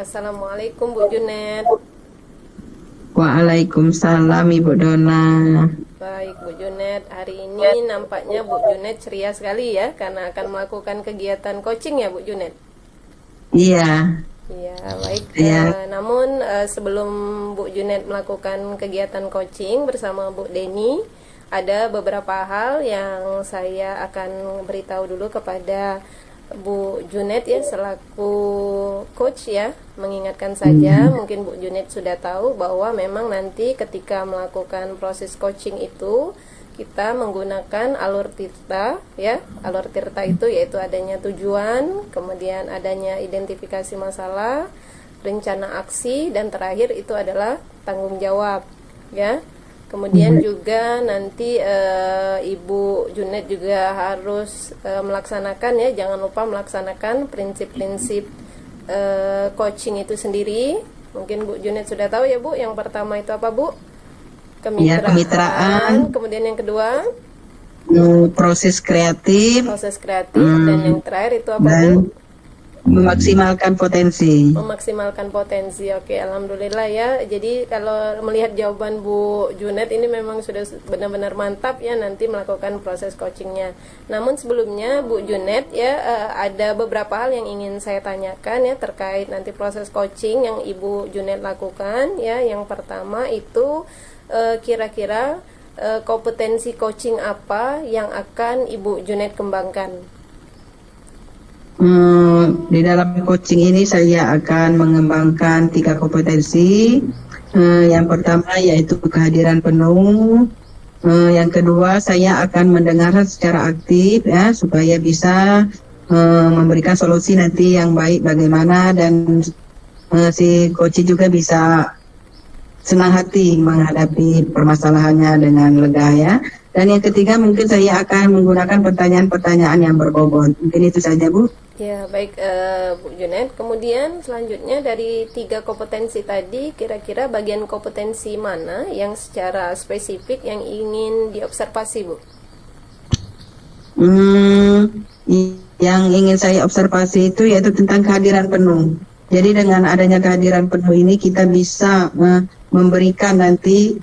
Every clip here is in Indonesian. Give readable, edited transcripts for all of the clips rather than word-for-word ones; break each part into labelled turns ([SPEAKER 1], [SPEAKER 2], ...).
[SPEAKER 1] Assalamualaikum Bu Junet.
[SPEAKER 2] Waalaikumsalam Ibu Dona.
[SPEAKER 1] Baik Bu Junet, hari ini nampaknya Bu Junet ceria sekali ya, karena akan melakukan kegiatan coaching ya Bu Junet.
[SPEAKER 2] Iya,
[SPEAKER 1] Iya, baik.
[SPEAKER 2] iya.
[SPEAKER 1] Namun sebelum Bu Junet melakukan kegiatan coaching bersama Bu Deni, ada beberapa hal yang saya akan beritahu dulu kepada Bu Junet ya, selaku coach ya. Mengingatkan saja, mungkin Bu Junet sudah tahu bahwa memang nanti ketika melakukan proses coaching itu kita menggunakan alur tirta ya. Alur tirta itu yaitu adanya tujuan, kemudian adanya identifikasi masalah, rencana aksi, dan terakhir itu adalah tanggung jawab ya. Kemudian juga nanti Ibu Junet juga harus melaksanakan ya, jangan lupa melaksanakan prinsip-prinsip coaching itu sendiri. Mungkin Bu Junet sudah tahu ya Bu. Yang pertama itu apa Bu?
[SPEAKER 2] Ya, kemitraan,
[SPEAKER 1] Kemudian yang kedua
[SPEAKER 2] proses kreatif,
[SPEAKER 1] proses kreatif, dan yang terakhir itu apa Bu?
[SPEAKER 2] dan memaksimalkan potensi.
[SPEAKER 1] Memaksimalkan potensi. Oke, alhamdulillah ya. Jadi kalau melihat jawaban Bu Junet ini memang sudah benar-benar mantap ya nanti melakukan proses coachingnya. Namun sebelumnya Bu Junet ya, ada beberapa hal yang ingin saya tanyakan ya terkait nanti proses coaching yang Ibu Junet lakukan ya. Yang pertama itu kira-kira kompetensi coaching apa yang akan Ibu Junet kembangkan?
[SPEAKER 2] Di dalam coaching ini saya akan mengembangkan 3 kompetensi. Yang pertama yaitu kehadiran penuh. Yang kedua saya akan mendengarkan secara aktif ya supaya bisa memberikan solusi nanti yang baik bagaimana, dan si coach juga bisa senang hati menghadapi permasalahannya dengan lega ya. Dan yang ketiga mungkin saya akan menggunakan pertanyaan-pertanyaan yang berbobot. Mungkin itu saja Bu.
[SPEAKER 1] Ya, baik Bu Junet. Kemudian selanjutnya dari 3 kompetensi tadi, kira-kira bagian kompetensi mana yang secara spesifik yang ingin diobservasi Bu?
[SPEAKER 2] Yang ingin saya observasi itu yaitu tentang kehadiran penuh. Jadi dengan adanya kehadiran penuh ini kita bisa memberikan nanti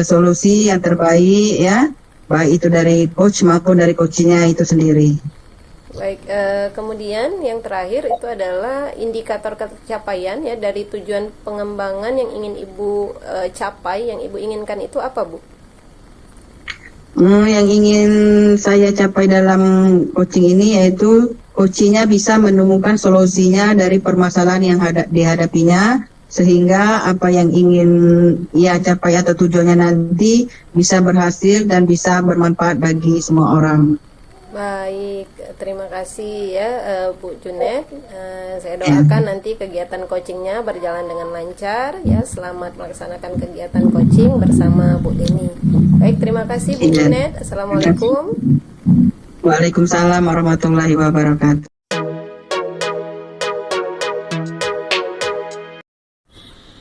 [SPEAKER 2] solusi yang terbaik ya, baik itu dari coach maupun dari coachnya itu sendiri.
[SPEAKER 1] Baik, kemudian yang terakhir itu adalah indikator capaian ya dari tujuan pengembangan yang ingin Ibu capai, yang Ibu inginkan itu apa Bu?
[SPEAKER 2] Yang ingin saya capai dalam coaching ini yaitu coachnya bisa menemukan solusinya dari permasalahan yang dihadapinya, sehingga apa yang ingin ia capai atau tujuannya nanti bisa berhasil dan bisa bermanfaat bagi semua orang.
[SPEAKER 1] Baik, terima kasih ya Bu Junet. Saya doakan nanti kegiatan coachingnya berjalan dengan lancar ya. Selamat melaksanakan kegiatan coaching bersama Bu Deni. Baik, terima kasih Bu Junet. Assalamualaikum.
[SPEAKER 2] Waalaikumsalam warahmatullahi wabarakatuh.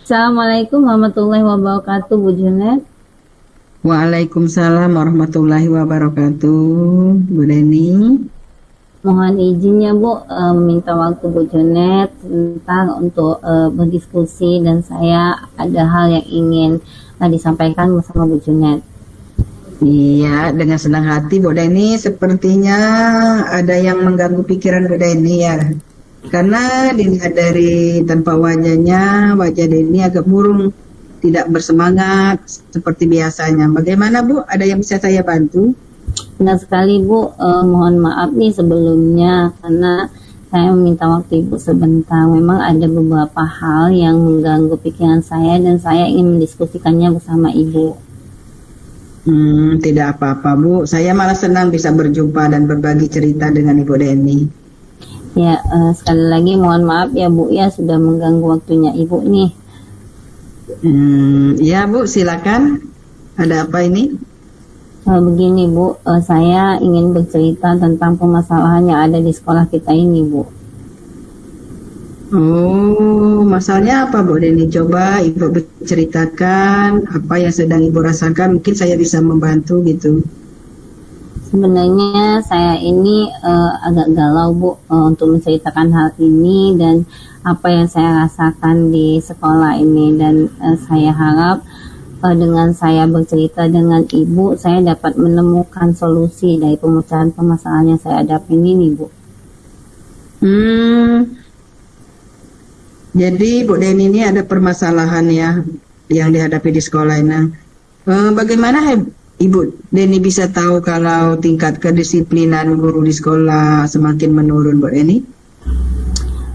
[SPEAKER 3] Assalamualaikum warahmatullahi wabarakatuh Bu Junet.
[SPEAKER 2] Waalaikumsalam warahmatullahi wabarakatuh, Bu Deni.
[SPEAKER 3] Mohon izinnya Bu, meminta waktu Bu Junet sebentar untuk berdiskusi, dan saya ada hal yang ingin disampaikan bersama Bu Junet.
[SPEAKER 2] Iya, dengan senang hati Bu Deni. Sepertinya ada yang mengganggu pikiran Bu Deni ya. Karena dilihat dari tanpa wajahnya, wajah Deni agak murung, tidak bersemangat seperti biasanya. Bagaimana Bu? Ada yang bisa saya bantu?
[SPEAKER 3] Benar sekali Bu, mohon maaf nih sebelumnya karena saya meminta waktu Ibu sebentar. Memang ada beberapa hal yang mengganggu pikiran saya dan saya ingin mendiskusikannya bersama Ibu.
[SPEAKER 2] Tidak apa-apa Bu, saya malah senang bisa berjumpa dan berbagi cerita dengan Ibu Deni.
[SPEAKER 3] Ya, sekali lagi mohon maaf ya Bu ya, sudah mengganggu waktunya Ibu nih.
[SPEAKER 2] Ya Bu, silakan. Ada apa ini?
[SPEAKER 3] Begini Bu, saya ingin bercerita tentang permasalahan yang ada di sekolah kita ini Bu.
[SPEAKER 2] Oh, masalahnya apa Bu Deni? Coba Ibu berceritakan apa yang sedang Ibu rasakan, mungkin saya bisa membantu gitu.
[SPEAKER 3] Sebenarnya saya ini agak galau Bu untuk menceritakan hal ini dan apa yang saya rasakan di sekolah ini, dan saya harap dengan saya bercerita dengan Ibu saya dapat menemukan solusi dari pemecahan permasalahan yang saya hadapi ini Bu.
[SPEAKER 2] Jadi Bu Deni ini ada permasalahan ya yang dihadapi di sekolah ini. Bagaimana Ibu Deni bisa tahu kalau tingkat kedisiplinan guru di sekolah semakin menurun, Bu Deni?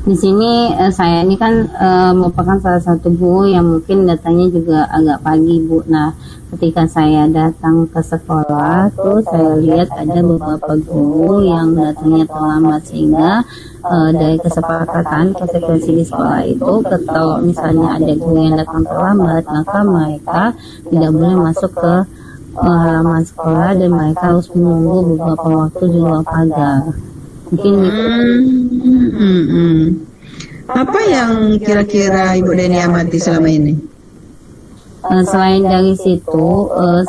[SPEAKER 3] Di sini saya ini kan merupakan salah satu guru yang mungkin datanya juga agak pagi Bu. Nah, ketika saya datang ke sekolah tuh saya lihat ada beberapa guru yang datangnya terlambat, sehingga dari kesepakatan konsekuensi di sekolah itu kalau misalnya ada guru yang datang terlambat, maka mereka tidak boleh masuk ke halaman sekolah dan mereka harus menunggu beberapa waktu di luar pagar. Mungkin itu.
[SPEAKER 2] Apa yang kira-kira Ibu Deni amati selama ini?
[SPEAKER 3] Selain dari situ,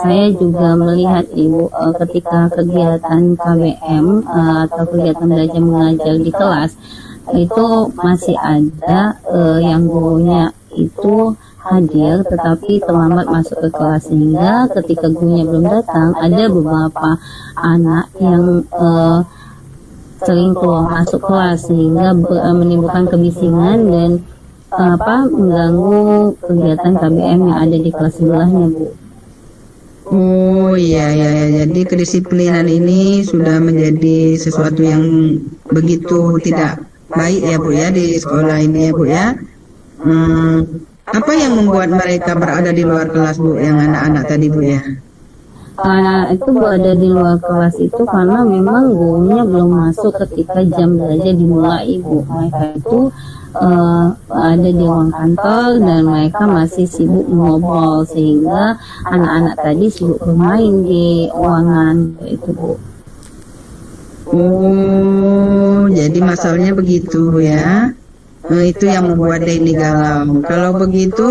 [SPEAKER 3] saya juga melihat Ibu ketika kegiatan KBM atau kegiatan belajar mengajar di kelas itu masih ada yang gurunya itu hadir tetapi terlambat masuk ke kelas, sehingga ketika gurunya belum datang ada beberapa anak yang sering keluar masuk kelas sehingga menimbulkan kebisingan dan mengganggu kegiatan KBM yang ada di kelas sebelahnya Bu.
[SPEAKER 2] Oh iya, jadi kedisiplinan ini sudah menjadi sesuatu yang begitu tidak baik ya Bu ya di sekolah ini ya Bu ya. Apa yang membuat mereka berada di luar kelas Bu, yang anak-anak tadi Bu ya?
[SPEAKER 3] Karena itu berada di luar kelas itu karena memang gurunya belum masuk ketika jam belajar dimulai Ibu. Mereka itu ada di ruang kantor dan mereka masih sibuk ngobrol, sehingga anak-anak tadi sibuk bermain di ruangan itu Bu.
[SPEAKER 2] Oh, jadi masalahnya begitu ya. Itu yang membuat Deni galau. Kalau begitu,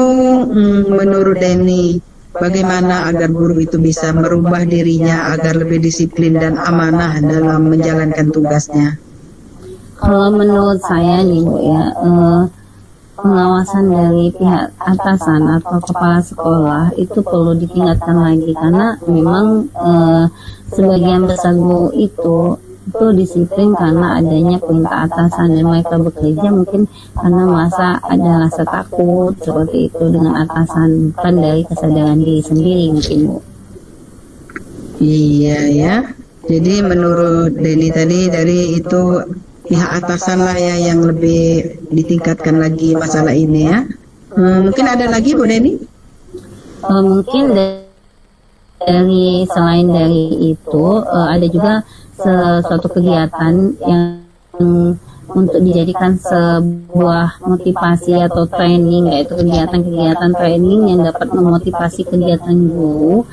[SPEAKER 2] menurut Deni, bagaimana agar guru itu bisa merubah dirinya agar lebih disiplin dan amanah dalam menjalankan tugasnya?
[SPEAKER 3] Kalau menurut saya nih Bu ya, pengawasan dari pihak atasan atau kepala sekolah itu perlu ditingkatkan lagi, karena memang sebagian besar guru itu disiplin karena adanya perintah atasan, dan mereka bekerja mungkin karena merasa ada rasa takut seperti itu dengan atasan, bukan dari kesadaran diri sendiri mungkin Bu.
[SPEAKER 2] Iya ya, jadi menurut Deni tadi dari itu pihak atasan lah ya yang lebih ditingkatkan lagi masalah ini ya. Mungkin ada lagi Bu Deni?
[SPEAKER 3] Mungkin dari selain dari itu ada juga suatu kegiatan yang untuk dijadikan sebuah motivasi atau training, yaitu kegiatan-kegiatan training yang dapat memotivasi kegiatan guru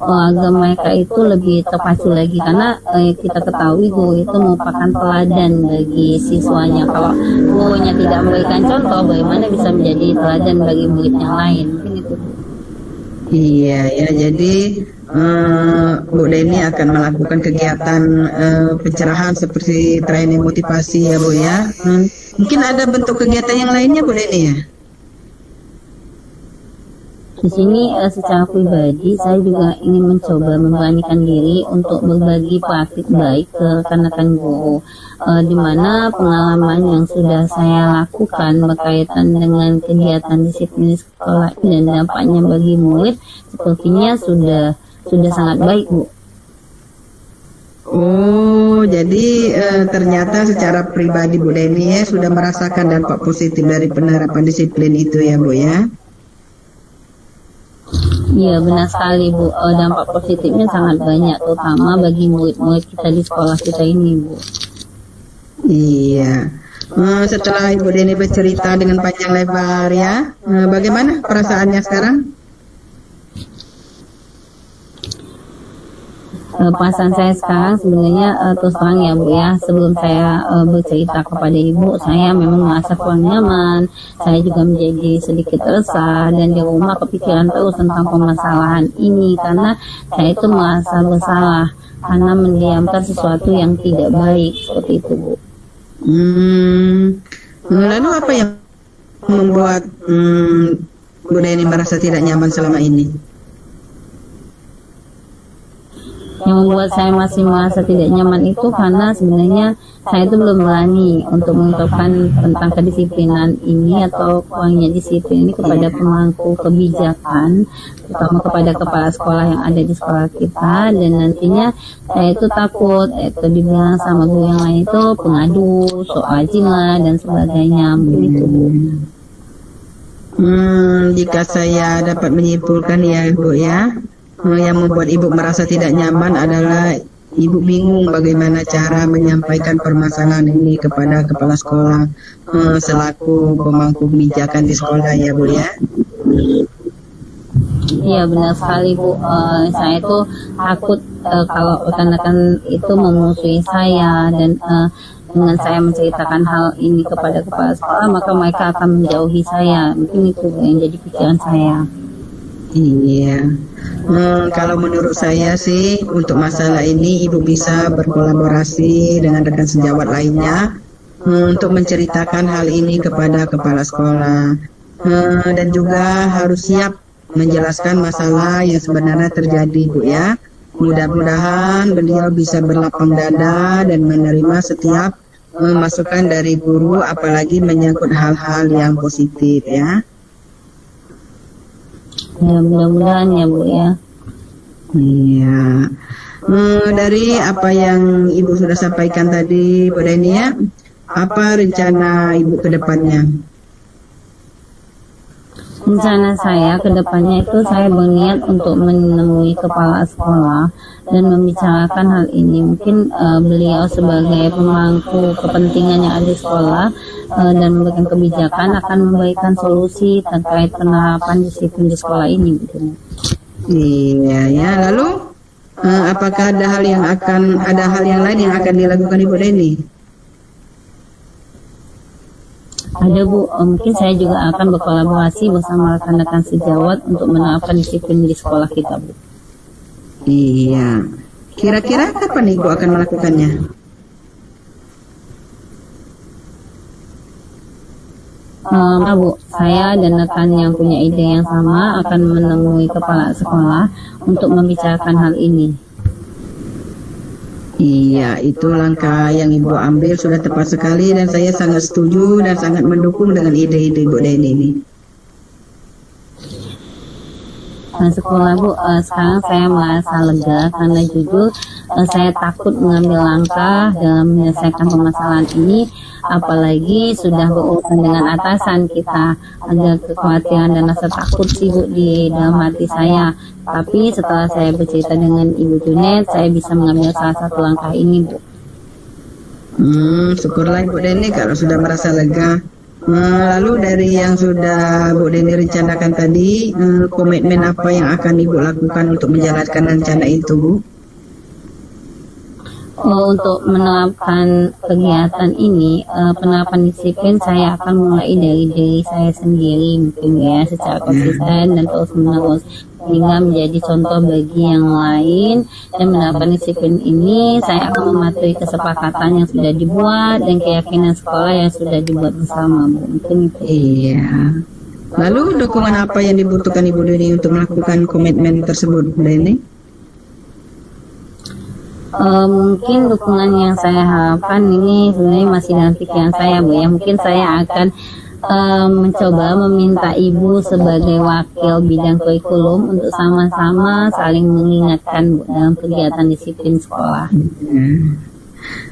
[SPEAKER 3] agar mereka itu lebih terpacu lagi, karena kita ketahui guru itu merupakan teladan bagi siswanya. Kalau gurunya tidak memberikan contoh, bagaimana bisa menjadi teladan bagi murid yang lain? Mungkin itu.
[SPEAKER 2] Iya ya, jadi Bu Deni akan melakukan kegiatan pencerahan seperti training motivasi ya Bu ya. Mungkin ada bentuk kegiatan yang lainnya Bu Deni ya?
[SPEAKER 3] Di sini secara pribadi saya juga ingin mencoba memberanikan diri untuk berbagi praktik baik ke rekan-rekan guru, di mana pengalaman yang sudah saya lakukan berkaitan dengan kegiatan disiplin di sekolah dan dampaknya bagi murid sepertinya sudah sangat baik Bu.
[SPEAKER 2] Oh, jadi ternyata secara pribadi Bu Deni ya sudah merasakan dampak positif dari penerapan disiplin itu ya Bu ya?
[SPEAKER 3] Iya benar sekali Bu, dampak positifnya sangat banyak, terutama bagi murid-murid kita di sekolah kita ini Bu.
[SPEAKER 2] Iya. Setelah Ibu Deni bercerita dengan panjang lebar ya, bagaimana perasaannya sekarang?
[SPEAKER 3] Perasaan saya sekarang sebenarnya terus terang ya Bu ya, sebelum saya bercerita kepada Ibu, saya memang merasa kurang nyaman, saya juga menjadi sedikit resah, dan di rumah kepikiran terus tentang permasalahan ini, karena saya itu merasa bersalah karena mendiamkan sesuatu yang tidak baik, seperti itu Bu.
[SPEAKER 2] Lalu apa yang membuat Bu Deni merasa tidak nyaman selama ini?
[SPEAKER 3] Yang membuat saya masih merasa tidak nyaman itu karena sebenarnya saya itu belum berani untuk mengungkapkan tentang kedisiplinan ini atau kurangnya disiplin ini kepada pemangku kebijakan, terutama kepada kepala sekolah yang ada di sekolah kita, dan nantinya saya itu takut itu dibilang sama guru yang lain itu pengadu, sok rajin lah dan sebagainya begitu Bu.
[SPEAKER 2] Jika saya dapat menyimpulkan ya Bu ya, yang membuat Ibu merasa tidak nyaman adalah Ibu bingung bagaimana cara menyampaikan permasalahan ini kepada kepala sekolah selaku pemangku kebijakan di sekolah ya Bu ya.
[SPEAKER 3] Iya benar sekali Bu. Saya itu takut kalau rekan-rekan itu memusuhi saya, dan dengan saya menceritakan hal ini kepada kepala sekolah maka mereka akan menjauhi saya. Mungkin itu yang jadi pikiran saya.
[SPEAKER 2] Iya. Kalau menurut saya sih untuk masalah ini Ibu bisa berkolaborasi dengan rekan sejawat lainnya untuk menceritakan hal ini kepada kepala sekolah, dan juga harus siap menjelaskan masalah yang sebenarnya terjadi Bu ya. Mudah-mudahan beliau bisa berlapang dada dan menerima setiap masukan dari guru, apalagi menyangkut hal-hal yang positif ya.
[SPEAKER 3] Ya mudah-mudahan ya Bu ya.
[SPEAKER 2] Iya. Dari apa yang Ibu sudah sampaikan tadi Bu Deni ya, apa rencana Ibu ke depannya?
[SPEAKER 3] Rencana saya ke depannya itu saya berniat untuk menemui kepala sekolah dan membicarakan hal ini. Mungkin beliau sebagai pemangku kepentingan yang ada di sekolah dan memberikan kebijakan akan memberikan solusi terkait penerapan disiplin di sekolah ini.
[SPEAKER 2] Iya ya. Lalu apakah ada hal yang lain yang akan dilakukan Ibu Deni?
[SPEAKER 3] Ada Bu, mungkin saya juga akan berkolaborasi bersama rekan-rekan sejawat untuk menerapkan disiplin di sekolah kita Bu.
[SPEAKER 2] Iya. Kira-kira kapan Ibu akan melakukannya?
[SPEAKER 3] Bu, saya dan rekan yang punya ide yang sama akan menemui kepala sekolah untuk membicarakan hal ini.
[SPEAKER 2] Iya, itu langkah yang Ibu ambil sudah tepat sekali dan saya sangat setuju dan sangat mendukung dengan ide-ide Ibu Deni ini.
[SPEAKER 3] Sekolah Bu, sekarang saya merasa lega karena jujur saya takut mengambil langkah dalam menyelesaikan permasalahan ini, apalagi sudah berurusan dengan atasan kita. Ada kekhawatiran dan rasa takut sih Bu di dalam hati saya. Tapi setelah saya bercerita dengan Ibu Junet, saya bisa mengambil salah satu langkah ini Bu.
[SPEAKER 2] Syukurlah Ibu Deni kalau sudah merasa lega. Lalu dari yang sudah Bu Deni rencanakan tadi, komitmen apa yang akan Ibu lakukan untuk menjalankan rencana itu Bu?
[SPEAKER 3] Untuk menerapkan kegiatan ini, penerapan disiplin saya akan mulai dari diri saya sendiri mungkin ya, secara konsisten dan terus menerus hingga menjadi contoh bagi yang lain. Dan menerapkan disiplin ini saya akan mematuhi kesepakatan yang sudah dibuat dan keyakinan sekolah yang sudah dibuat bersama Bu. Mungkin itu.
[SPEAKER 2] Iya. Lalu dukungan apa yang dibutuhkan Ibu Deni untuk melakukan komitmen tersebut Bu Deni?
[SPEAKER 3] Mungkin dukungan yang saya harapkan ini sebenarnya masih dalam pikiran saya Bu ya. Mungkin saya akan mencoba meminta Ibu sebagai wakil bidang kurikulum untuk sama-sama saling mengingatkan Bu dalam kegiatan disiplin sekolah.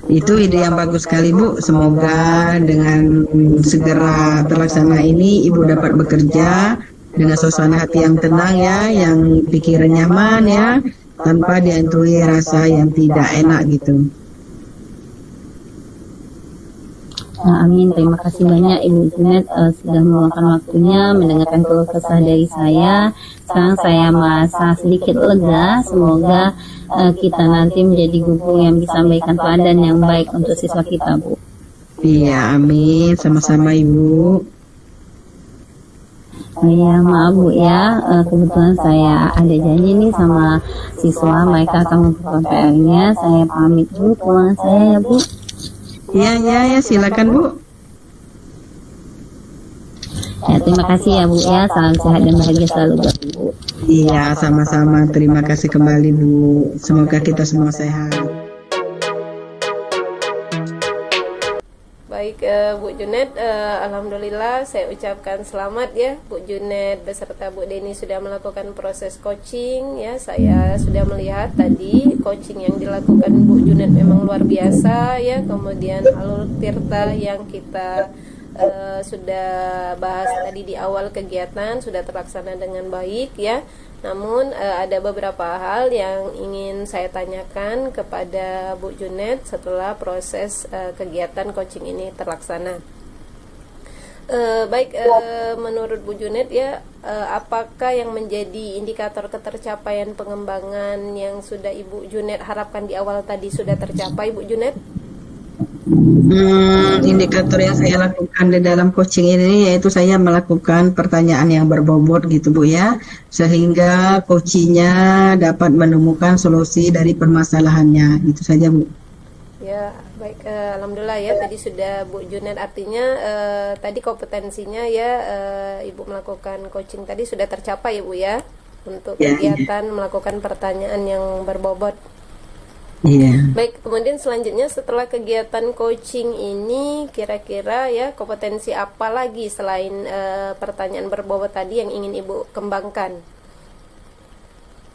[SPEAKER 2] Itu ide yang bagus sekali Bu. Semoga dengan segera terlaksana ini Ibu dapat bekerja dengan suasana hati yang tenang ya, yang pikiran nyaman ya, tanpa dihantui rasa yang tidak enak gitu.
[SPEAKER 3] Amin. Terima kasih banyak Ibu Junet sudah meluangkan waktunya mendengarkan keluh kesah dari saya. Sekarang saya merasa sedikit lega. Semoga kita nanti menjadi guru yang bisa memberikan teladan yang baik untuk siswa kita Bu.
[SPEAKER 2] Iya, amin. Sama-sama Ibu.
[SPEAKER 3] Oh iya, maaf Bu ya, kebetulan saya ada janji nih sama siswa, mereka akan mengumpulkan PR-nya. Saya pamit dulu pulang saya ya Bu.
[SPEAKER 2] Ya, silakan Bu.
[SPEAKER 3] Ya, terima kasih ya Bu ya, salam sehat dan bahagia selalu buat Ibu.
[SPEAKER 2] Iya, sama-sama. Terima kasih kembali Bu. Semoga kita semua sehat.
[SPEAKER 1] Baik, Bu Junet, alhamdulillah saya ucapkan selamat ya Bu Junet beserta Bu Deni sudah melakukan proses coaching ya. Saya sudah melihat tadi coaching yang dilakukan Bu Junet memang luar biasa ya. Kemudian alur tirta yang kita sudah bahas tadi di awal kegiatan sudah terlaksana dengan baik ya. Namun ada beberapa hal yang ingin saya tanyakan kepada Bu Junet setelah proses kegiatan coaching ini terlaksana. Baik, menurut Bu Junet ya, apakah yang menjadi indikator ketercapaian pengembangan yang sudah Ibu Junet harapkan di awal tadi sudah tercapai Bu Junet?
[SPEAKER 2] Indikator yang saya lakukan di dalam coaching ini yaitu saya melakukan pertanyaan yang berbobot gitu Bu ya, sehingga coachingnya dapat menemukan solusi dari permasalahannya. Itu saja Bu.
[SPEAKER 1] Ya, baik, alhamdulillah ya tadi sudah Bu Junet, artinya tadi kompetensinya ya Ibu melakukan coaching tadi sudah tercapai ya Bu ya, untuk kegiatan melakukan pertanyaan yang berbobot.
[SPEAKER 2] Iya.
[SPEAKER 1] Baik, kemudian selanjutnya setelah kegiatan coaching ini kira-kira ya kompetensi apa lagi selain pertanyaan berbobot tadi yang ingin Ibu kembangkan?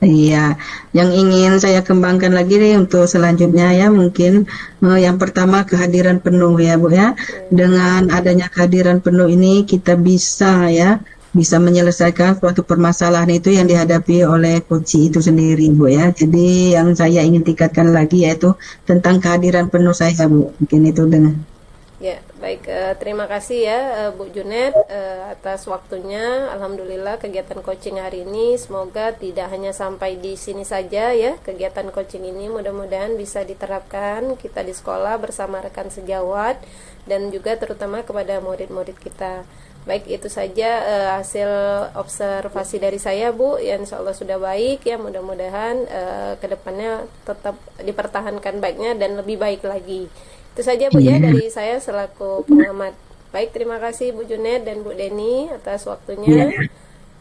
[SPEAKER 2] Iya, yang ingin saya kembangkan lagi nih untuk selanjutnya ya mungkin yang pertama kehadiran penuh ya Bu ya. Dengan adanya kehadiran penuh ini kita bisa menyelesaikan suatu permasalahan itu yang dihadapi oleh coach itu sendiri Bu ya. Jadi yang saya ingin tingkatkan lagi yaitu tentang kehadiran penuh saya Bu. Mungkin itu dengan.
[SPEAKER 1] Ya, baik, terima kasih ya Bu Junet atas waktunya. Alhamdulillah kegiatan coaching hari ini semoga tidak hanya sampai di sini saja ya. Kegiatan coaching ini mudah-mudahan bisa diterapkan kita di sekolah bersama rekan sejawat dan juga terutama kepada murid-murid kita. Baik, itu saja hasil observasi dari saya Bu, yang insya Allah sudah baik ya. Mudah-mudahan kedepannya tetap dipertahankan baiknya dan lebih baik lagi. Itu saja Bu ya dari saya selaku pengamat. Baik, terima kasih Bu Junet dan Bu Deni atas waktunya.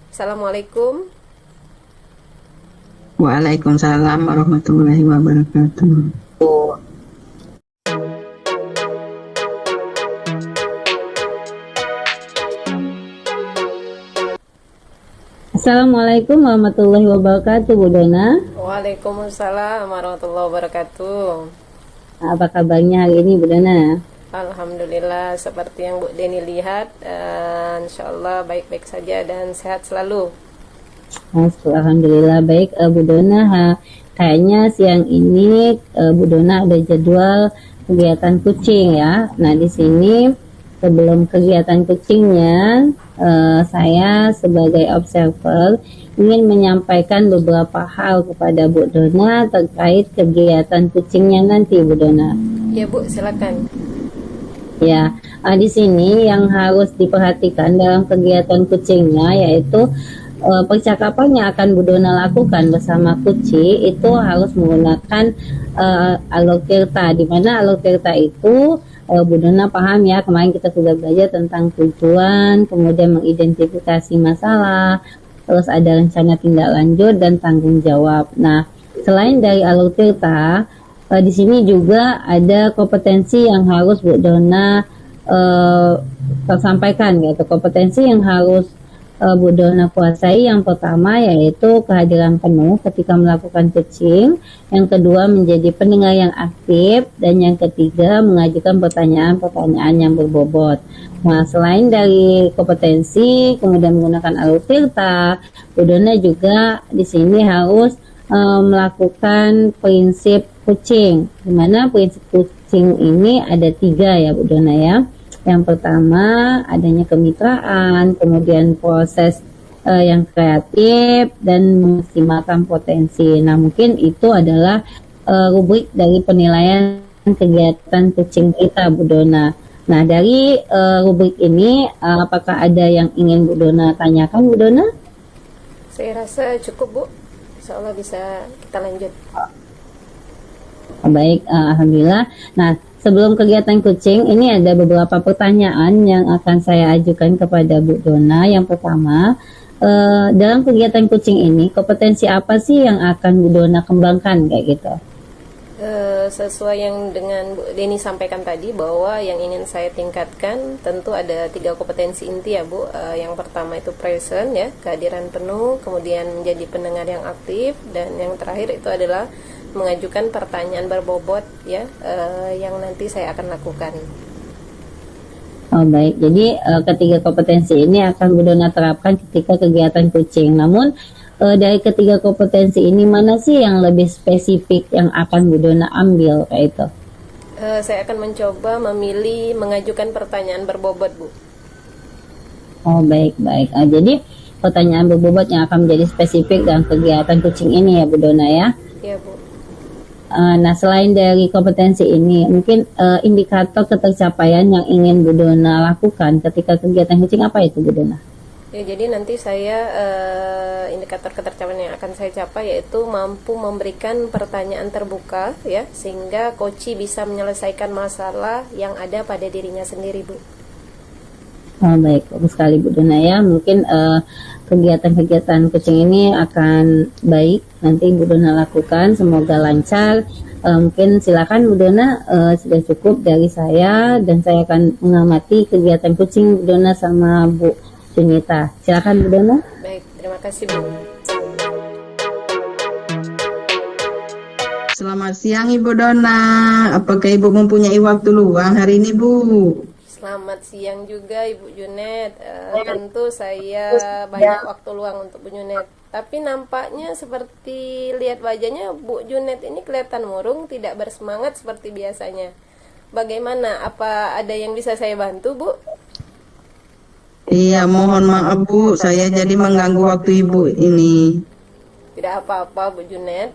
[SPEAKER 1] Assalamualaikum.
[SPEAKER 2] Waalaikumsalam warahmatullahi wabarakatuh.
[SPEAKER 3] Assalamualaikum warahmatullahi wabarakatuh Bu Dona.
[SPEAKER 1] Waalaikumsalam warahmatullahi wabarakatuh.
[SPEAKER 3] Apa kabarnya hari ini Bu Dona?
[SPEAKER 1] Alhamdulillah seperti yang Bu Deni lihat, insya Allah baik-baik saja dan sehat selalu.
[SPEAKER 3] Alhamdulillah baik Bu Dona. Kayaknya siang ini Bu Dona ada jadwal kegiatan coaching ya. Nah di sini sebelum kegiatan coachingnya, saya sebagai observer ingin menyampaikan beberapa hal kepada Bu Dona terkait kegiatan coachingnya nanti Bu Dona.
[SPEAKER 1] Ya Bu, silakan.
[SPEAKER 3] Ya, di sini yang harus diperhatikan dalam kegiatan coachingnya yaitu percakapan yang akan Bu Dona lakukan bersama coachee itu harus menggunakan alur tirta, di mana alur tirta itu Bu Dona paham ya, kemarin kita sudah belajar tentang tujuan, kemudian mengidentifikasi masalah, terus ada rencana tindak lanjut dan tanggung jawab. Nah, selain dari alur tirta, di sini juga ada kompetensi yang harus Bu Dona tersampaikan, yaitu kompetensi yang harus Bu Dona kuasai. Yang pertama yaitu kehadiran penuh ketika melakukan coaching, yang kedua menjadi pendengar yang aktif, dan yang ketiga mengajukan pertanyaan-pertanyaan yang berbobot. Nah, selain dari kompetensi kemudian menggunakan alur tirta, Bu Dona juga di sini harus melakukan prinsip coaching, di mana prinsip coaching ini ada 3 ya Bu Dona ya. Yang pertama adanya kemitraan, kemudian proses yang kreatif, dan memaksimalkan potensi. Nah mungkin itu adalah rubrik dari penilaian kegiatan coaching kita Bu Dona. Nah, dari rubrik ini, apakah ada yang ingin Bu Dona tanyakan, Bu Dona?
[SPEAKER 1] Saya rasa cukup, Bu. Insya Allah bisa kita lanjut.
[SPEAKER 3] Baik, Alhamdulillah. Nah, sebelum kegiatan kucing, ini ada beberapa pertanyaan yang akan saya ajukan kepada Bu Dona. Yang pertama, dalam kegiatan kucing ini, kompetensi apa sih yang akan Bu Dona kembangkan kayak gitu?
[SPEAKER 1] Sesuai yang dengan Bu Deni sampaikan tadi, bahwa yang ingin saya tingkatkan tentu ada 3 kompetensi inti ya, Bu. Yang pertama itu present ya, kehadiran penuh, kemudian menjadi pendengar yang aktif, dan yang terakhir itu adalah mengajukan pertanyaan berbobot ya, yang nanti saya akan lakukan.
[SPEAKER 3] Oh baik, jadi ketiga kompetensi ini akan Bu Dona terapkan ketika kegiatan kucing. Namun dari ketiga kompetensi ini mana sih yang lebih spesifik yang akan Bu Dona ambil kayak itu?
[SPEAKER 1] Saya akan mencoba memilih mengajukan pertanyaan berbobot, Bu.
[SPEAKER 3] Oh baik. Jadi pertanyaan berbobot yang akan menjadi spesifik dalam kegiatan kucing ini ya Bu Dona ya?
[SPEAKER 1] Iya, Bu.
[SPEAKER 3] Nah selain dari kompetensi ini, mungkin indikator ketercapaian yang ingin Bu Dona lakukan ketika kegiatan kucing apa itu Bu Dona?
[SPEAKER 1] Ya, jadi nanti saya indikator ketercapaian yang akan saya capai yaitu mampu memberikan pertanyaan terbuka ya, sehingga koci bisa menyelesaikan masalah yang ada pada dirinya sendiri, Bu.
[SPEAKER 3] Oh baik, bagus sekali Bu Dona ya. Mungkin kegiatan-kegiatan kucing ini akan baik nanti Bu Dona lakukan, semoga lancar. Mungkin silakan Bu Dona, sudah cukup dari saya, dan saya akan mengamati kegiatan kucing Bu Dona sama Bu Junita. Silakan Bu Dona.
[SPEAKER 1] Baik, terima kasih, Bu.
[SPEAKER 2] Selamat siang Ibu Dona. Apakah Ibu mempunyai waktu luang hari ini, Bu?
[SPEAKER 1] Selamat siang juga Ibu Junet. Tentu saya banyak waktu luang untuk Bu Junet. Tapi nampaknya seperti lihat wajahnya Bu Junet ini kelihatan murung, tidak bersemangat seperti biasanya. Bagaimana? Apa ada yang bisa saya bantu, Bu?
[SPEAKER 2] Iya, mohon maaf Bu, saya jadi mengganggu waktu Ibu ini.
[SPEAKER 1] Tidak apa-apa, Bu Junet.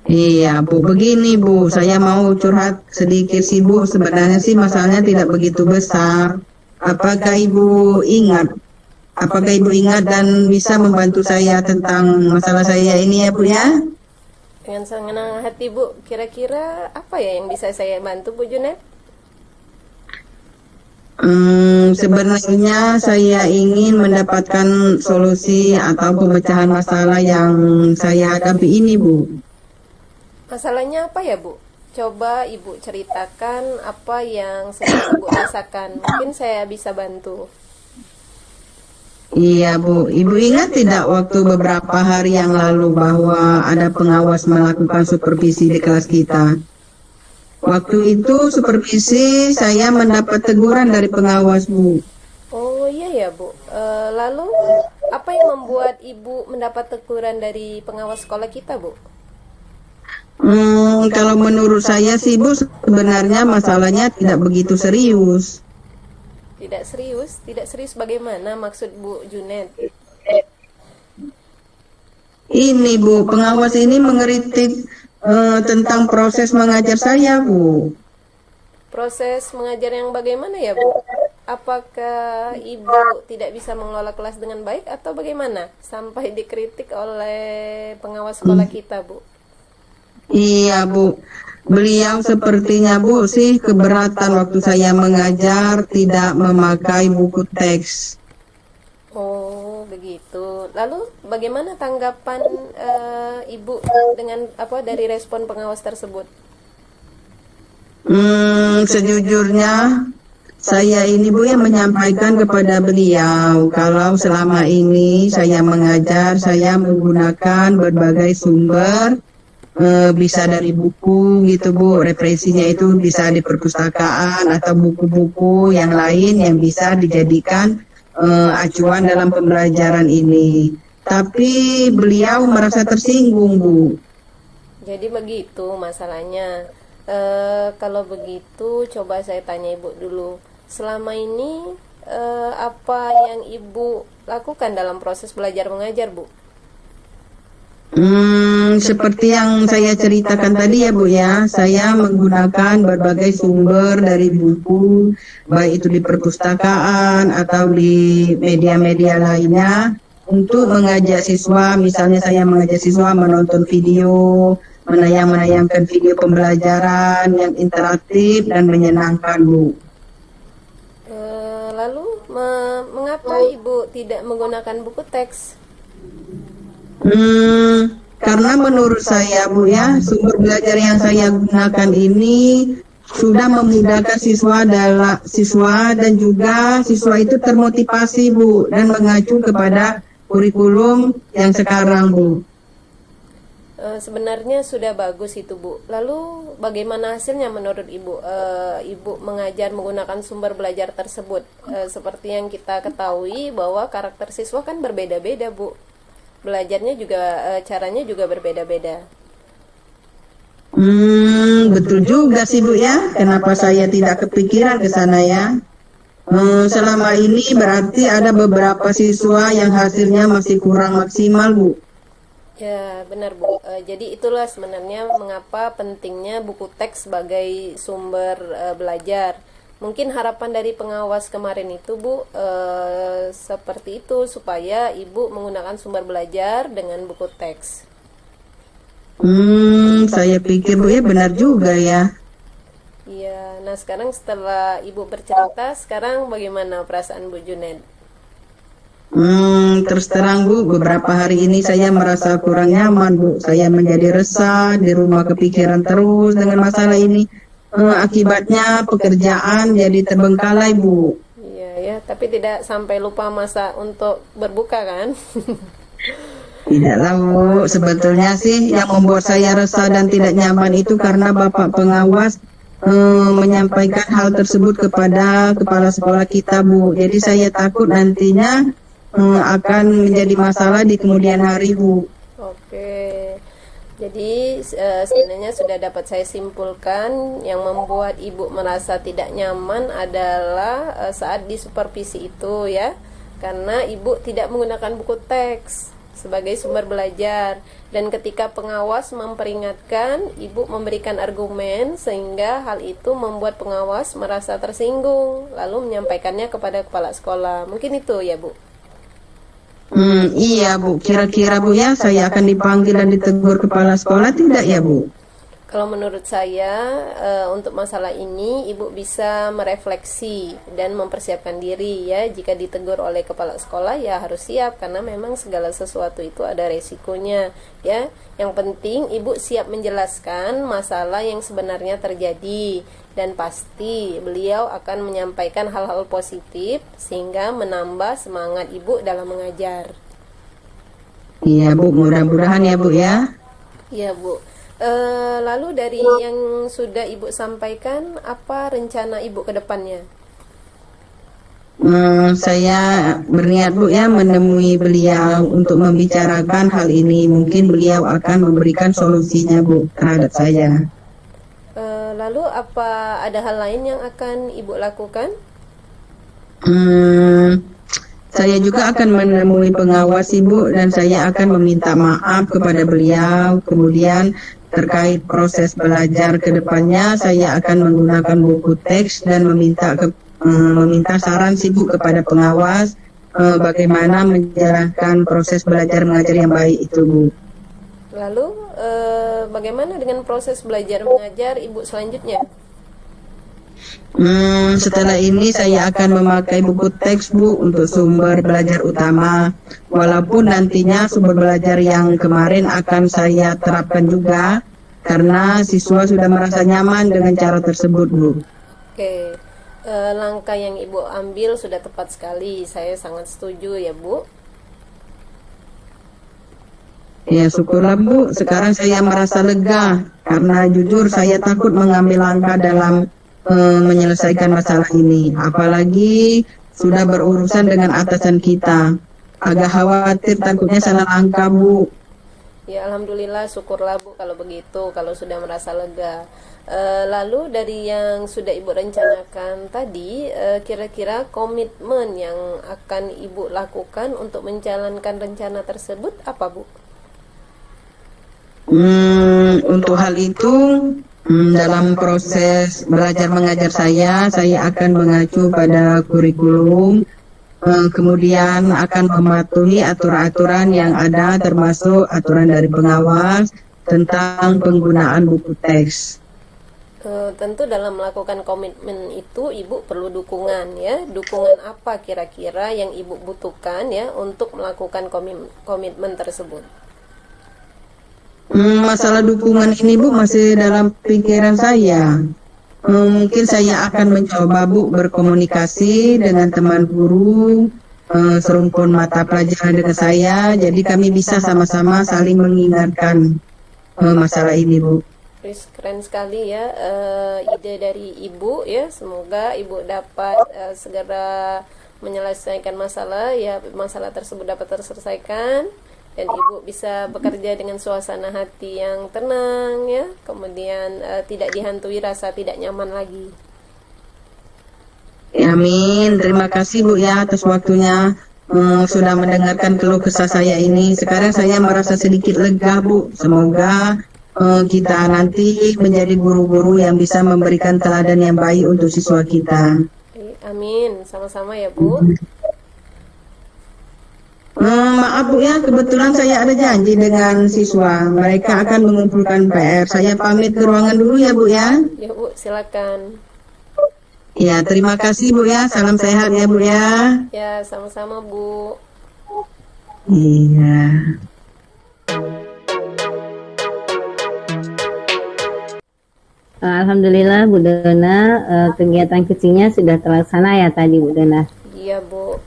[SPEAKER 2] Iya Bu, begini Bu, saya mau curhat sedikit sih Bu. Sebenarnya sih masalahnya tidak begitu besar. Apakah Ibu ingat? Apakah Ibu ingat dan bisa membantu saya tentang masalah saya ini ya Bu ya?
[SPEAKER 1] Dengan senang hati, Bu. Kira-kira apa ya yang bisa saya bantu, Bu Junet?
[SPEAKER 2] Sebenarnya saya ingin mendapatkan solusi atau pemecahan masalah yang saya hadapi ini Bu.
[SPEAKER 1] Masalahnya apa ya, Bu? Coba Ibu ceritakan apa yang sedang Ibu rasakan. Mungkin saya bisa bantu.
[SPEAKER 2] Iya Bu, Ibu ingat tidak waktu beberapa hari yang lalu bahwa ada pengawas melakukan supervisi di kelas kita? Waktu itu supervisi saya mendapat teguran dari pengawas Bu.
[SPEAKER 1] Oh iya ya, Bu. Lalu apa yang membuat Ibu mendapat teguran dari pengawas sekolah kita, Bu?
[SPEAKER 2] Kalau menurut saya sih Bu, sebenarnya masalahnya tidak begitu serius.
[SPEAKER 1] Tidak serius? Tidak serius bagaimana maksud Bu Junet?
[SPEAKER 2] Ini Bu, pengawas ini mengeritik tentang proses mengajar saya Bu.
[SPEAKER 1] Proses mengajar yang bagaimana ya, Bu? Apakah Ibu tidak bisa mengelola kelas dengan baik atau bagaimana? Sampai dikritik oleh pengawas sekolah kita, Bu.
[SPEAKER 2] Iya Bu, beliau sepertinya Bu sih keberatan waktu saya mengajar tidak memakai buku teks.
[SPEAKER 1] Oh, begitu. Lalu bagaimana tanggapan Ibu dengan apa dari respon pengawas tersebut?
[SPEAKER 2] Sejujurnya saya ini Bu yang menyampaikan kepada beliau kalau selama ini saya mengajar, saya menggunakan berbagai sumber, bisa dari buku gitu Bu, referensinya itu bisa di perpustakaan atau buku-buku yang lain yang bisa dijadikan acuan dalam pembelajaran ini. Tapi beliau merasa tersinggung Bu.
[SPEAKER 1] Jadi begitu masalahnya. Kalau begitu coba saya tanya Ibu dulu. Selama ini apa yang Ibu lakukan dalam proses belajar mengajar, Bu?
[SPEAKER 2] Seperti yang saya ceritakan tadi ya Bu ya, saya menggunakan berbagai sumber dari buku, baik itu di perpustakaan atau di media-media lainnya, untuk mengajak siswa, misalnya saya mengajak siswa menonton video, menayangkan video pembelajaran yang interaktif dan menyenangkan Bu.
[SPEAKER 1] Lalu mengapa Ibu tidak menggunakan buku teks?
[SPEAKER 2] Karena menurut saya Bu ya, sumber belajar yang saya gunakan ini sudah memudahkan siswa dan juga siswa itu termotivasi Bu dan mengacu kepada kurikulum yang sekarang Bu.
[SPEAKER 1] Sebenarnya sudah bagus itu Bu. Lalu bagaimana hasilnya menurut Ibu? Ibu mengajar menggunakan sumber belajar tersebut. Seperti yang kita ketahui bahwa karakter siswa kan berbeda-beda Bu. Belajarnya juga caranya juga berbeda-beda.
[SPEAKER 2] Betul juga sih Bu ya. Kenapa saya tidak kepikiran ke sana ya? Selama ini berarti ada beberapa siswa yang hasilnya masih kurang maksimal Bu.
[SPEAKER 1] Ya, benar Bu. Jadi itulah sebenarnya mengapa pentingnya buku teks sebagai sumber belajar. Mungkin harapan dari pengawas kemarin itu Bu, seperti itu supaya Ibu menggunakan sumber belajar dengan buku teks.
[SPEAKER 2] Saya pikir Bu ya benar juga ya.
[SPEAKER 1] Iya, nah sekarang setelah Ibu bercerita, sekarang bagaimana perasaan Bu Junaid?
[SPEAKER 2] Terus terang Bu, beberapa hari ini saya merasa kurang nyaman Bu. Saya menjadi resah, di rumah kepikiran terus dengan masalah ini. Akibatnya pekerjaan jadi terbengkalai Bu.
[SPEAKER 1] Iya ya, tapi tidak sampai lupa masa untuk berbuka kan?
[SPEAKER 2] Tidaklah Bu, sebetulnya sih yang membuat saya resah dan tidak nyaman itu karena Bapak pengawas menyampaikan hal tersebut kepada kepala sekolah kita Bu. Jadi saya takut nantinya akan menjadi masalah di kemudian hari Bu.
[SPEAKER 1] Oke. Jadi sebenarnya sudah dapat saya simpulkan yang membuat Ibu merasa tidak nyaman adalah saat disupervisi itu ya. Karena Ibu tidak menggunakan buku teks sebagai sumber belajar dan ketika pengawas memperingatkan, Ibu memberikan argumen sehingga hal itu membuat pengawas merasa tersinggung lalu menyampaikannya kepada kepala sekolah. Mungkin itu ya Bu.
[SPEAKER 2] Iya Bu, kira-kira Bu ya saya akan dipanggil dan ditegur kepala sekolah tidak ya Bu?
[SPEAKER 1] Kalau menurut saya untuk masalah ini Ibu bisa merefleksi dan mempersiapkan diri ya. Jika ditegur oleh kepala sekolah ya harus siap karena memang segala sesuatu itu ada resikonya ya. Yang penting Ibu siap menjelaskan masalah yang sebenarnya terjadi dan pasti beliau akan menyampaikan hal-hal positif sehingga menambah semangat Ibu dalam mengajar.
[SPEAKER 2] Iya Bu, mudah-mudahan ya Bu ya.
[SPEAKER 1] Iya Bu. Lalu dari yang sudah Ibu sampaikan, apa rencana Ibu ke depannya?
[SPEAKER 2] Saya berniat Bu ya menemui beliau untuk membicarakan hal ini. Mungkin beliau akan memberikan solusinya Bu terhadap saya.
[SPEAKER 1] Lalu apa ada hal lain yang akan Ibu lakukan?
[SPEAKER 2] Saya juga akan menemui pengawas Ibu dan saya akan meminta maaf kepada beliau. Kemudian terkait proses belajar ke depannya, saya akan menggunakan buku teks dan meminta saran Bu kepada pengawas bagaimana menjalankan proses belajar mengajar yang baik itu Bu.
[SPEAKER 1] Lalu bagaimana dengan proses belajar mengajar Ibu selanjutnya?
[SPEAKER 2] Setelah ini saya akan memakai buku teks Bu untuk sumber belajar utama. Walaupun nantinya sumber belajar yang kemarin akan saya terapkan juga karena siswa sudah merasa nyaman dengan cara tersebut Bu.
[SPEAKER 1] Oke, langkah yang Ibu ambil sudah tepat sekali. Saya sangat setuju ya Bu.
[SPEAKER 2] Ya syukurlah Bu, sekarang saya merasa lega karena jujur saya takut mengambil langkah dalam menyelesaikan masalah ini, apalagi sudah berurusan dengan atasan kita. Agak khawatir takutnya salah langkah Bu.
[SPEAKER 1] Ya alhamdulillah, syukurlah Bu kalau begitu, kalau sudah merasa lega. Lalu dari yang sudah Ibu rencanakan tadi, kira-kira komitmen yang akan Ibu lakukan untuk menjalankan rencana tersebut apa Bu?
[SPEAKER 2] Untuk hal itu, dalam proses belajar mengajar saya akan mengacu pada kurikulum, kemudian akan mematuhi aturan-aturan yang ada, termasuk aturan dari pengawas tentang penggunaan buku teks.
[SPEAKER 1] Tentu dalam melakukan komitmen itu Ibu perlu dukungan ya. Dukungan apa kira-kira yang Ibu butuhkan ya untuk melakukan komitmen tersebut?
[SPEAKER 2] Masalah dukungan ini Bu masih dalam pikiran saya. Mungkin saya akan mencoba Bu berkomunikasi dengan teman guru serumpun mata pelajaran dengan saya. Jadi kami bisa sama-sama saling mengingatkan masalah ini Bu.
[SPEAKER 1] Keren sekali ya ide dari Ibu ya. Semoga Ibu dapat segera menyelesaikan masalah ya, masalah tersebut dapat terselesaikan dan Ibu bisa bekerja dengan suasana hati yang tenang ya. Kemudian tidak dihantui rasa tidak nyaman lagi.
[SPEAKER 2] Amin. Terima kasih Bu ya atas waktunya, sudah mendengarkan keluh kesah saya ini. Sekarang saya merasa sedikit lega Bu. Semoga kita nanti menjadi guru-guru yang bisa memberikan teladan yang baik untuk siswa kita.
[SPEAKER 1] Amin, sama-sama ya Bu.
[SPEAKER 2] Maaf Bu ya, kebetulan saya ada janji dengan siswa. Mereka akan mengumpulkan PR. Saya pamit ke ruangan dulu ya Bu ya.
[SPEAKER 1] Ya Bu, silakan.
[SPEAKER 2] Ya, terima kasih Bu ya. Salam sehat ya Bu ya.
[SPEAKER 1] Ya, sama-sama Bu.
[SPEAKER 2] Iya.
[SPEAKER 3] Alhamdulillah Bu Dona, kegiatan kucingnya sudah terlaksana ya tadi Bu Dona.
[SPEAKER 1] Iya Bu.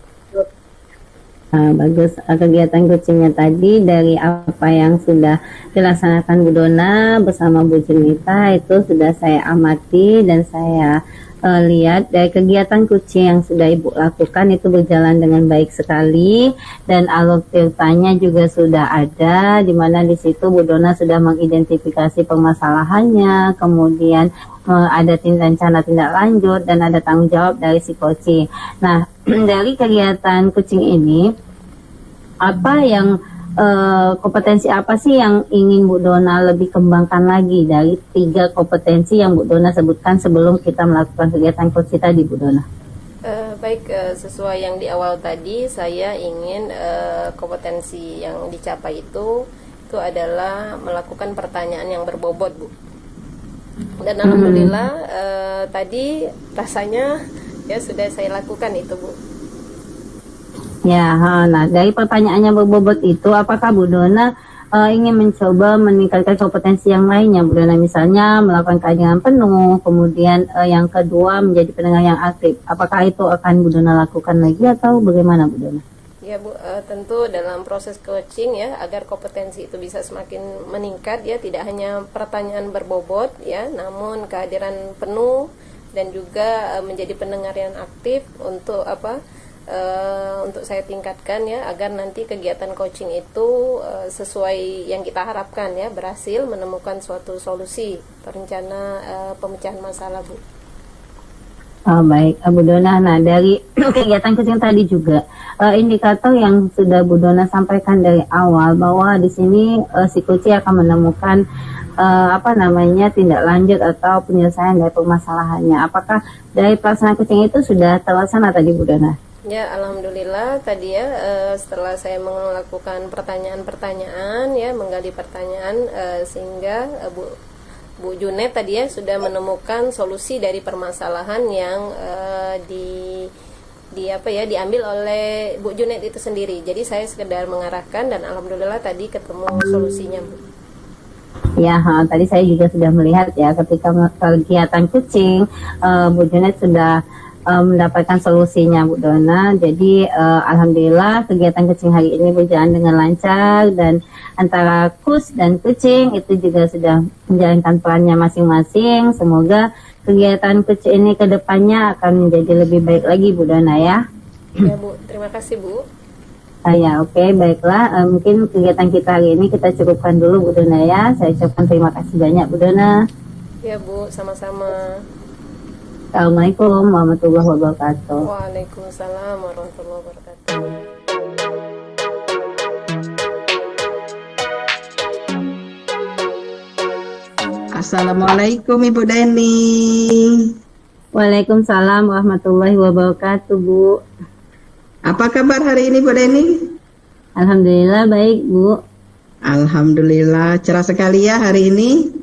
[SPEAKER 3] Bagus, kegiatan kucingnya tadi dari apa yang sudah dilaksanakan Bu Dona bersama Bu Junita itu sudah saya amati dan saya lihat dari kegiatan kucing yang sudah Ibu lakukan itu berjalan dengan baik sekali dan alur ceritanya juga sudah ada, di mana di situ Bu Dona sudah mengidentifikasi permasalahannya, kemudian ada rencana tindak lanjut dan ada tanggung jawab dari si kucing. Nah, dari kegiatan kucing ini apa yang kompetensi apa sih yang ingin Bu Dona lebih kembangkan lagi dari 3 kompetensi yang Bu Dona sebutkan sebelum kita melakukan kegiatan coaching tadi Bu Dona?
[SPEAKER 1] Baik, sesuai yang di awal tadi saya ingin kompetensi yang dicapai itu adalah melakukan pertanyaan yang berbobot Bu. Dan alhamdulillah tadi rasanya ya sudah saya lakukan itu Bu.
[SPEAKER 3] Ya, nah dari pertanyaannya berbobot itu, apakah Bu Dona ingin mencoba meningkatkan kompetensi yang lainnya, Bu Dona? Misalnya melakukan kajian penuh, kemudian yang kedua menjadi pendengar yang aktif. Apakah itu akan Bu Dona lakukan lagi atau bagaimana Bu Dona?
[SPEAKER 1] Ya Bu, tentu dalam proses coaching ya agar kompetensi itu bisa semakin meningkat ya, tidak hanya pertanyaan berbobot ya, namun kehadiran penuh dan juga menjadi pendengar yang aktif untuk untuk saya tingkatkan ya agar nanti kegiatan coaching itu sesuai yang kita harapkan ya, berhasil menemukan suatu solusi rencana pemecahan masalah Bu.
[SPEAKER 3] Baik Bu Dona, nah dari kegiatan coaching tadi juga indikator yang sudah Bu Dona sampaikan dari awal bahwa di sini si coaching akan menemukan tindak lanjut atau penyelesaian dari permasalahannya. Apakah dari pelaksanaan coaching itu sudah terlaksana tadi Bu Dona?
[SPEAKER 1] Ya, alhamdulillah tadi ya setelah saya melakukan pertanyaan-pertanyaan ya, menggali pertanyaan sehingga Bu Junet tadi ya sudah menemukan solusi dari permasalahan yang diambil oleh Bu Junet itu sendiri. Jadi saya sekedar mengarahkan dan alhamdulillah tadi ketemu solusinya Bu.
[SPEAKER 3] Ya, tadi saya juga sudah melihat ya ketika kegiatan kucing Bu Junet sudah mendapatkan solusinya Bu Dona. Jadi alhamdulillah kegiatan kucing hari ini berjalan dengan lancar dan antara kus dan kucing itu juga sudah menjalankan perannya masing-masing. Semoga kegiatan kucing ini ke depannya akan menjadi lebih baik lagi Bu Dona ya.
[SPEAKER 1] Ya Bu, terima kasih Bu.
[SPEAKER 3] Ya oke, baiklah, mungkin kegiatan kita hari ini kita cukupkan dulu Bu Dona ya. Saya ucapkan terima kasih banyak Bu Dona.
[SPEAKER 1] Ya Bu, sama-sama.
[SPEAKER 3] Assalamualaikum warahmatullahi wabarakatuh.
[SPEAKER 1] Waalaikumsalam warahmatullahi wabarakatuh.
[SPEAKER 2] Assalamualaikum Ibu Deni.
[SPEAKER 3] Waalaikumsalam warahmatullahi wabarakatuh, Bu.
[SPEAKER 2] Apa kabar hari ini Bu Deni?
[SPEAKER 3] Alhamdulillah baik, Bu.
[SPEAKER 2] Alhamdulillah, cerah sekali ya hari ini.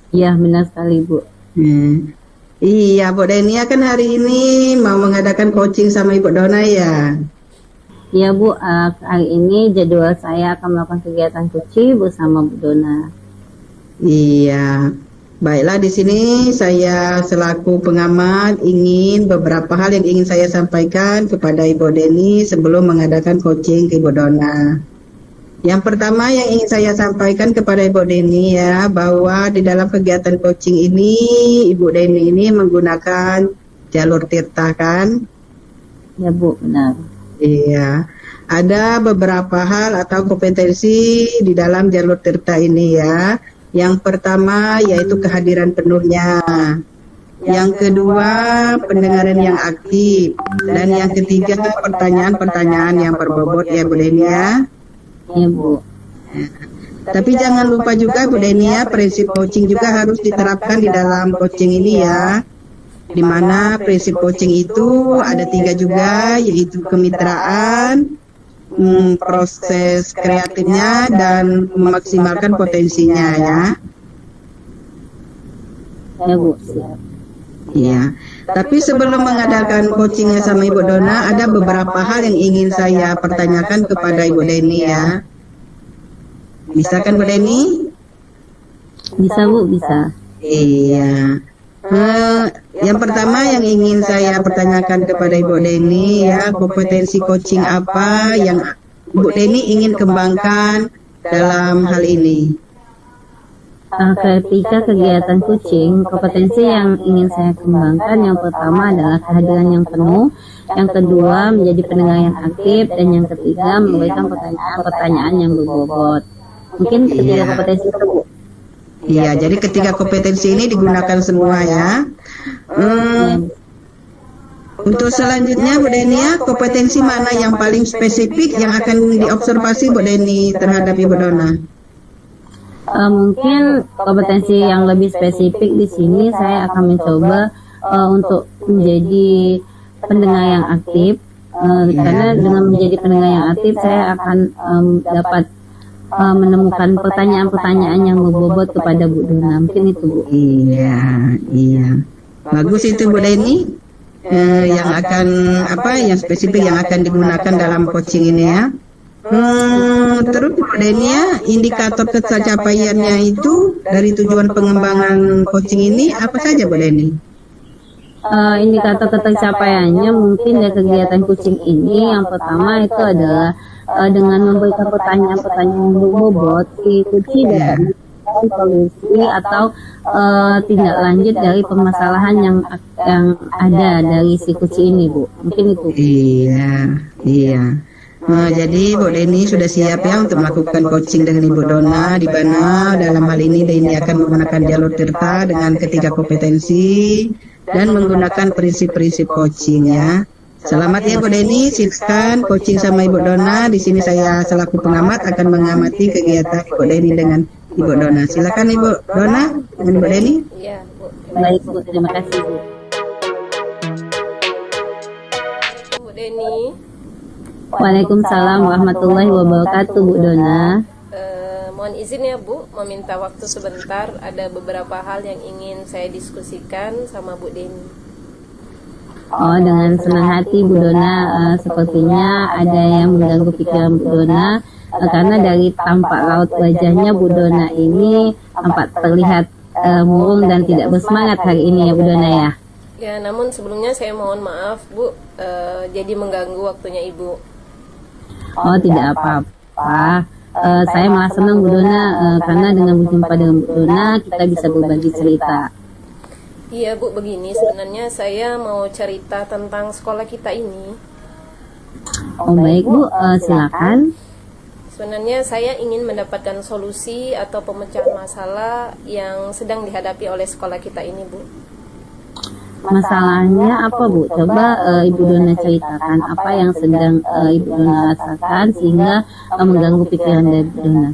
[SPEAKER 3] Iya, benar sekali, Bu.
[SPEAKER 2] Iya, Bu Deni kan hari ini mau mengadakan coaching sama Ibu Dona ya.
[SPEAKER 3] Iya, Bu. Hari ini jadwal saya akan melakukan kegiatan coaching bersama Bu Dona.
[SPEAKER 2] Iya. Baiklah, di sini saya selaku pengamat ingin beberapa hal yang ingin saya sampaikan kepada Ibu Deni sebelum mengadakan coaching ke Ibu Dona. Yang pertama yang ingin saya sampaikan kepada Ibu Deni ya, bahwa di dalam kegiatan coaching ini Ibu Deni ini menggunakan jalur tirta kan?
[SPEAKER 3] Ya, Bu, benar.
[SPEAKER 2] Iya. Ada beberapa hal atau kompetensi di dalam jalur tirta ini ya. Yang pertama yaitu kehadiran penuhnya. Yang kedua pendengaran yang aktif. Dan yang ketiga pertanyaan-pertanyaan yang berbobot ya Bu Deni ya.
[SPEAKER 3] Iya, Bu.
[SPEAKER 2] Tapi jangan lupa juga Bu Deni ya, prinsip coaching juga harus diterapkan di dalam coaching ini ya. Di mana prinsip coaching itu ada 3 juga, yaitu kemitraan, proses kreatifnya, dan memaksimalkan potensinya ya.
[SPEAKER 3] Ya, Bu, siap.
[SPEAKER 2] Iya. Tapi sebelum mengadakan coachingnya sama Ibu Dona, ada beberapa hal yang ingin saya pertanyakan kepada Ibu Deni ya. Bisa kan Bu Deni?
[SPEAKER 3] Bisa, Bu, bisa.
[SPEAKER 2] Iya. Yang pertama yang ingin saya pertanyakan kepada Ibu Deni ya, kompetensi coaching apa yang Ibu Deni ingin kembangkan dalam hal ini?
[SPEAKER 3] Ketika kegiatan coaching, kompetensi yang ingin saya kembangkan yang pertama adalah kehadiran yang penuh, yang kedua menjadi pendengar yang aktif, dan yang ketiga memberikan pertanyaan-pertanyaan yang berbobot. Mungkin ketiga kompetensi itu, Bu.
[SPEAKER 2] Iya, jadi ketiga kompetensi ini digunakan semua ya. Untuk selanjutnya Bu Deni ya, kompetensi mana yang paling spesifik yang akan diobservasi Bu Deni terhadap Ibu Dona?
[SPEAKER 3] Mungkin kompetensi yang lebih spesifik di sini saya akan mencoba untuk menjadi pendengar yang aktif, karena dengan menjadi pendengar yang aktif saya akan dapat menemukan pertanyaan-pertanyaan yang berbobot kepada Bu Dona. Mungkin itu, Bu.
[SPEAKER 2] Iya, iya. Bagus itu Bu Deni. Yang akan yang spesifik yang akan digunakan dalam coaching ini ya. Terus Bu Deni ya, indikator pencapaiannya itu dari tujuan pengembangan coaching ini apa saja Bu Deni?
[SPEAKER 3] Indikator pencapaiannya mungkin dari kegiatan coaching ini yang pertama itu adalah dengan memberikan pertanyaan-pertanyaan yang berbobot, si coaching dapat solusi atau tindak lanjut dari permasalahan yang ada dari si coaching ini, Bu. Mungkin itu.
[SPEAKER 2] Iya, iya. Jadi Bu Deni sudah siap ya untuk melakukan coaching dengan Ibu Dona, di mana dalam hal ini Deni akan menggunakan jalur tirta dengan ketiga kompetensi dan menggunakan prinsip-prinsip coaching ya. Selamat ya Bu Deni, silakan coaching sama Ibu Dona. Di sini saya selaku pengamat akan mengamati kegiatan Ibu Deni dengan Ibu Dona. Silakan Ibu Dona dengan Ibu Deni.
[SPEAKER 1] Iya, Bu.
[SPEAKER 3] Baik, Bu. Terima kasih, Bu.
[SPEAKER 1] Bu Deni,
[SPEAKER 3] Waalaikumsalam warahmatullahi wabarakatuh, Bu Dona.
[SPEAKER 1] mohon izin ya Bu, meminta waktu sebentar. Ada beberapa hal yang ingin saya diskusikan sama Bu Deni.
[SPEAKER 3] Oh, dengan senang hati Bu Dona. Sepertinya ada yang mengganggu pikiran Bu Dona, karena dari tampak raut wajahnya Bu Dona ini tampak terlihat murung dan tidak bersemangat hari ini ya Bu Dona ya.
[SPEAKER 1] Ya, namun sebelumnya saya mohon maaf Bu, jadi mengganggu waktunya Ibu.
[SPEAKER 3] Oh, tidak apa-apa. Saya malah senang Bu Dona, karena dengan berjumpa dengan Bu Dona kita bisa berbagi cerita.
[SPEAKER 1] Iya Bu, begini sebenarnya saya mau cerita tentang sekolah kita ini.
[SPEAKER 3] Oh baik Bu, silakan.
[SPEAKER 1] Sebenarnya saya ingin mendapatkan solusi atau pemecahan masalah yang sedang dihadapi oleh sekolah kita ini Bu.
[SPEAKER 3] Masalahnya apa Bu? Coba Ibu Dona ceritakan apa yang sedang Ibu Dona rasakan sehingga mengganggu pikiran dari Ibu Dona.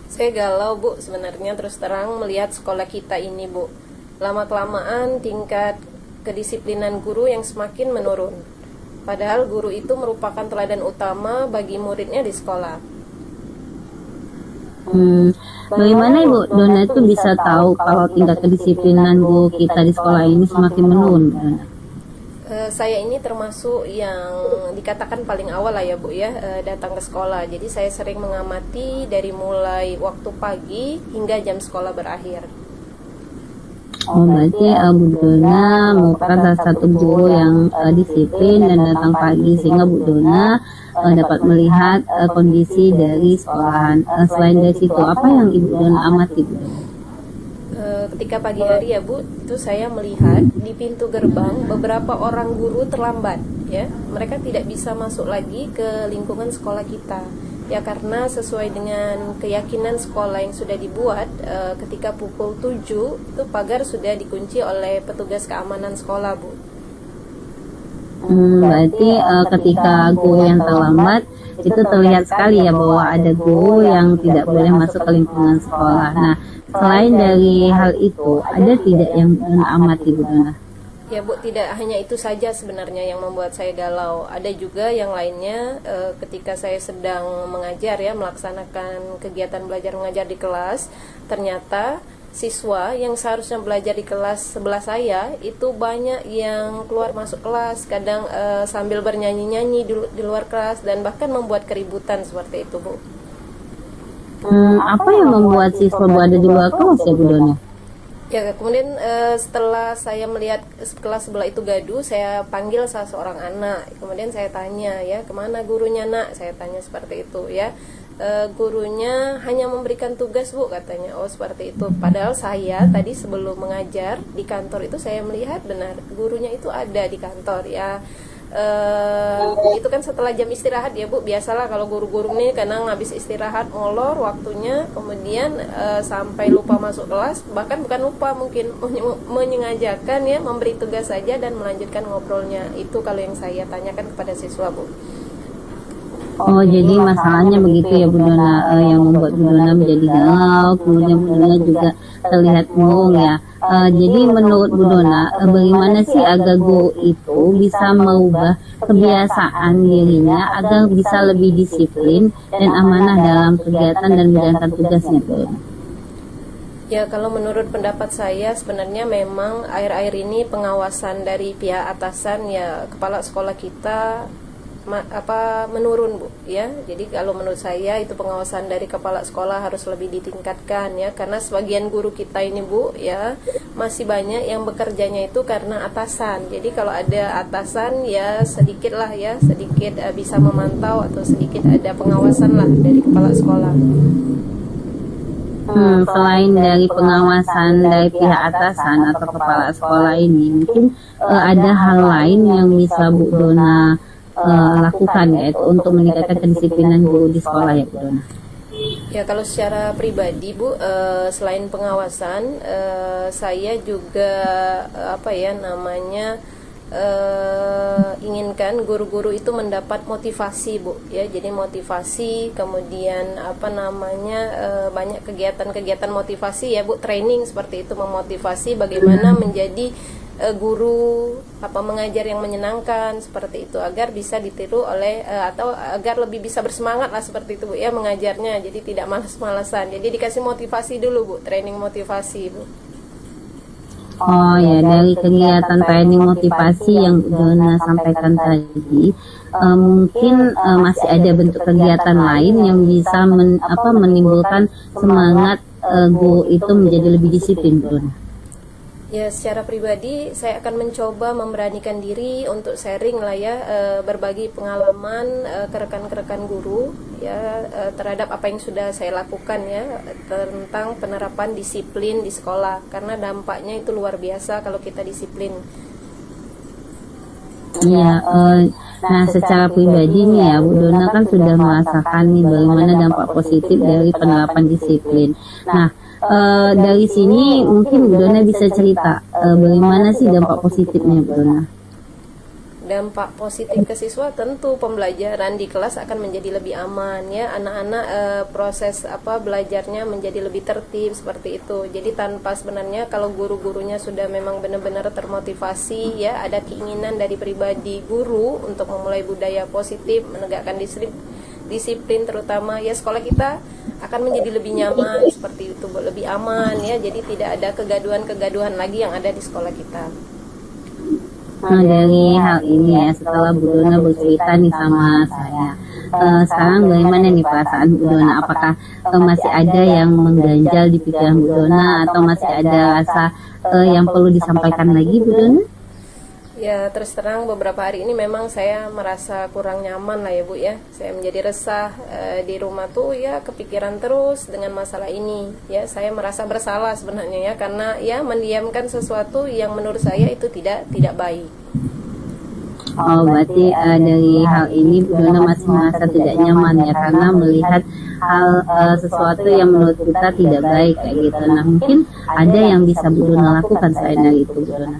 [SPEAKER 1] Saya galau Bu sebenarnya, terus terang melihat sekolah kita ini Bu. Lama-kelamaan tingkat kedisiplinan guru yang semakin menurun. Padahal guru itu merupakan teladan utama bagi muridnya di sekolah.
[SPEAKER 3] Bagaimana Ibu Dona itu bisa tahu kalau tingkat kedisiplinan guru kita di sekolah ini semakin menurun?
[SPEAKER 1] Saya ini termasuk yang dikatakan paling awal lah ya Bu ya, datang ke sekolah. Jadi saya sering mengamati dari mulai waktu pagi hingga jam sekolah berakhir.
[SPEAKER 3] Oh, berarti Bu Dona merupakan salah satu guru yang disiplin dan datang pagi, sehingga Bu Dona dapat melihat kondisi dari sekolahan. Selain dari situ, apa yang Ibu Dona amati, Bu?
[SPEAKER 1] Ketika pagi hari ya Bu, itu saya melihat di pintu gerbang beberapa orang guru terlambat ya. Mereka tidak bisa masuk lagi ke lingkungan sekolah kita. Ya karena sesuai dengan keyakinan sekolah yang sudah dibuat, ketika pukul 7 itu pagar sudah dikunci oleh petugas keamanan sekolah Bu.
[SPEAKER 3] Berarti ketika guru yang terlambat itu terlihat sekali ya bahwa ada guru yang tidak boleh masuk ke lingkungan sekolah. Nah, selain dari hal itu, ada tidak yang amati Bu Dona?
[SPEAKER 1] Ya Bu, tidak hanya itu saja sebenarnya yang membuat saya galau. Ada juga yang lainnya, ketika saya sedang mengajar ya, melaksanakan kegiatan belajar mengajar di kelas, ternyata siswa yang seharusnya belajar di kelas sebelah saya itu banyak yang keluar masuk kelas, kadang sambil bernyanyi-nyanyi di luar kelas dan bahkan membuat keributan seperti itu Bu.
[SPEAKER 3] Apa yang membuat siswa berada di luar kelas ya Bu Dona?
[SPEAKER 1] Ya, kemudian setelah saya melihat kelas sebelah itu gaduh, saya panggil salah seorang anak. Kemudian saya tanya ya, kemana gurunya nak? Saya tanya seperti itu ya. Gurunya hanya memberikan tugas Bu katanya. Oh seperti itu. Padahal saya tadi sebelum mengajar di kantor itu saya melihat benar gurunya itu ada di kantor ya. Itu kan setelah jam istirahat ya Bu. Biasalah kalau guru-guru ini kadang habis istirahat molor waktunya, kemudian sampai lupa masuk kelas, bahkan bukan lupa, mungkin menyengajakan ya, memberi tugas saja dan melanjutkan ngobrolnya. Itu kalau yang saya tanyakan kepada siswa Bu.
[SPEAKER 3] Oh, jadi masalahnya begitu ya Bu Dona, yang membuat Bu Dona menjadi galau, kemudian Bu Dona juga terlihat murung ya. Jadi menurut Bu Dona, bagaimana sih agar guru itu bisa merubah kebiasaan dirinya agar bisa lebih disiplin dan amanah dalam kegiatan dan menjalankan tugasnya Bu Dona?
[SPEAKER 1] Ya, kalau menurut pendapat saya sebenarnya memang akhir-akhir ini pengawasan dari pihak atasan ya, kepala sekolah kita menurun Bu ya. Jadi kalau menurut saya itu pengawasan dari kepala sekolah harus lebih ditingkatkan ya, karena sebagian guru kita ini Bu ya masih banyak yang bekerjanya itu karena atasan. Jadi kalau ada atasan ya sedikit lah ya, sedikit bisa memantau atau sedikit ada pengawasan lah dari kepala sekolah.
[SPEAKER 3] Selain dari pengawasan dari pihak atasan atau kepala sekolah ini, mungkin ada hal lain yang bisa Bu Dona lakukan yaitu untuk meningkatkan kedisiplinan guru di sekolah ya Bu Dona?
[SPEAKER 1] Ya kalau secara pribadi Bu, selain pengawasan, saya juga inginkan guru-guru itu mendapat motivasi Bu ya. Jadi motivasi, kemudian banyak kegiatan-kegiatan motivasi ya Bu, training seperti itu, memotivasi bagaimana menjadi guru mengajar yang menyenangkan seperti itu, agar bisa ditiru oleh atau agar lebih bisa bersemangat lah seperti itu Bu ya mengajarnya, jadi tidak malas-malasan. Jadi dikasih motivasi dulu Bu, training motivasi Bu.
[SPEAKER 3] Oh ya, dari kegiatan training motivasi yang Bu Dona sampaikan tadi, mungkin masih ada bentuk kegiatan lain yang bisa menimbulkan semangat guru itu menjadi lebih disiplin Bu Dona?
[SPEAKER 1] Ya, secara pribadi saya akan mencoba memberanikan diri untuk sharing lah ya, berbagi pengalaman ke rekan-rekan guru ya, terhadap apa yang sudah saya lakukan ya tentang penerapan disiplin di sekolah, karena dampaknya itu luar biasa kalau kita disiplin.
[SPEAKER 3] Iya, nah secara pribadi nih ya Bu Dona kan sudah merasakan nih bagaimana dampak positif dari penerapan disiplin. Nah, dari sini mungkin Bu Dona bisa cerita bagaimana sih dampak positifnya Bu Dona?
[SPEAKER 1] dampak positif ke siswa, tentu pembelajaran di kelas akan menjadi lebih aman ya, anak-anak proses belajarnya menjadi lebih tertib seperti itu. Jadi tanpa sebenarnya kalau guru-gurunya sudah memang benar-benar termotivasi ya, ada keinginan dari pribadi guru untuk memulai budaya positif, menegakkan disiplin terutama ya, sekolah kita akan menjadi lebih nyaman seperti itu Bu, lebih aman ya. Jadi tidak ada kegaduhan-kegaduhan lagi yang ada di sekolah kita.
[SPEAKER 3] Nah, dari hal ini ya, setelah Bu Dona bercerita nih sama saya, sekarang bagaimana nih perasaan Bu Dona? Apakah masih ada yang mengganjal di pikiran Bu Dona, atau masih ada rasa yang perlu disampaikan lagi Bu Dona?
[SPEAKER 1] Ya, terus terang beberapa hari ini memang saya merasa kurang nyaman lah ya Bu ya. Saya menjadi resah di rumah tuh ya, kepikiran terus dengan masalah ini ya. Saya merasa bersalah sebenarnya ya, karena ya mendiamkan sesuatu yang menurut saya itu tidak baik.
[SPEAKER 3] Oh, berarti dari hal ini Bu Dona masih merasa tidak nyaman ya, karena melihat hal sesuatu yang menurut kita tidak baik kayak gitu. Nah, mungkin ada yang bisa Bu Dona lakukan selain dari itu Bu Dona?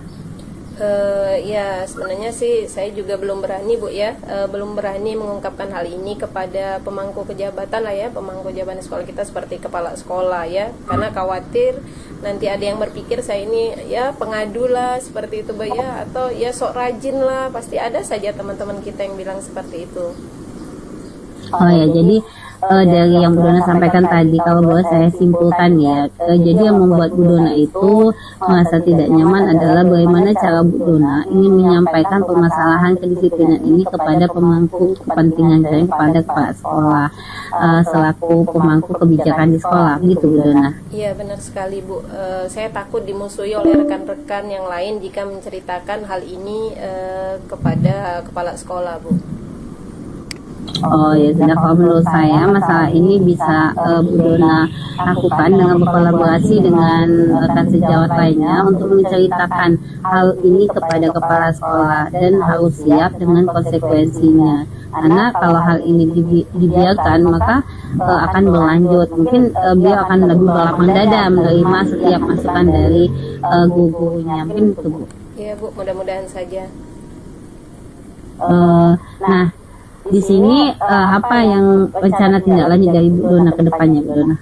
[SPEAKER 1] Ya sebenarnya sih saya juga belum berani Bu ya, belum berani mengungkapkan hal ini kepada pemangku kejabatan lah ya, pemangku jabatan sekolah kita seperti kepala sekolah ya, karena khawatir nanti ada yang berpikir saya ini ya pengadu lah seperti itu Bu ya, atau ya sok rajin lah, pasti ada saja teman-teman kita yang bilang seperti itu.
[SPEAKER 3] Oh ya, jadi dari yang Bu Dona sampaikan tadi, kalau boleh saya simpulkan ya, jadi yang membuat Bu Dona itu merasa tidak nyaman adalah bagaimana cara Bu Dona ingin menyampaikan permasalahan kedisiplinan ini kepada pemangku kepentingan, jadi kepada kepala sekolah selaku pemangku kebijakan di sekolah, gitu Bu Dona.
[SPEAKER 1] Iya benar sekali Bu, saya takut dimusuhi oleh rekan-rekan yang lain jika menceritakan hal ini kepada kepala sekolah Bu.
[SPEAKER 3] Oh ya sudah, kalau menurut saya masalah ini bisa Bu Dona lakukan dengan berkolaborasi dengan rekan sejawat lainnya untuk menceritakan hal ini kepada kepala sekolah, dan harus siap dengan konsekuensinya. Karena kalau hal ini dibiarkan maka akan berlanjut. Mungkin beliau akan lebih berlapang dada menerima setiap masukan dari guru-gurunya. Mungkin itu Bu.
[SPEAKER 1] Iya Bu, mudah-mudahan saja.
[SPEAKER 3] Nah, di sini apa yang rencana tindak lanjut dari Bu Dona ke depannya Bu Dona?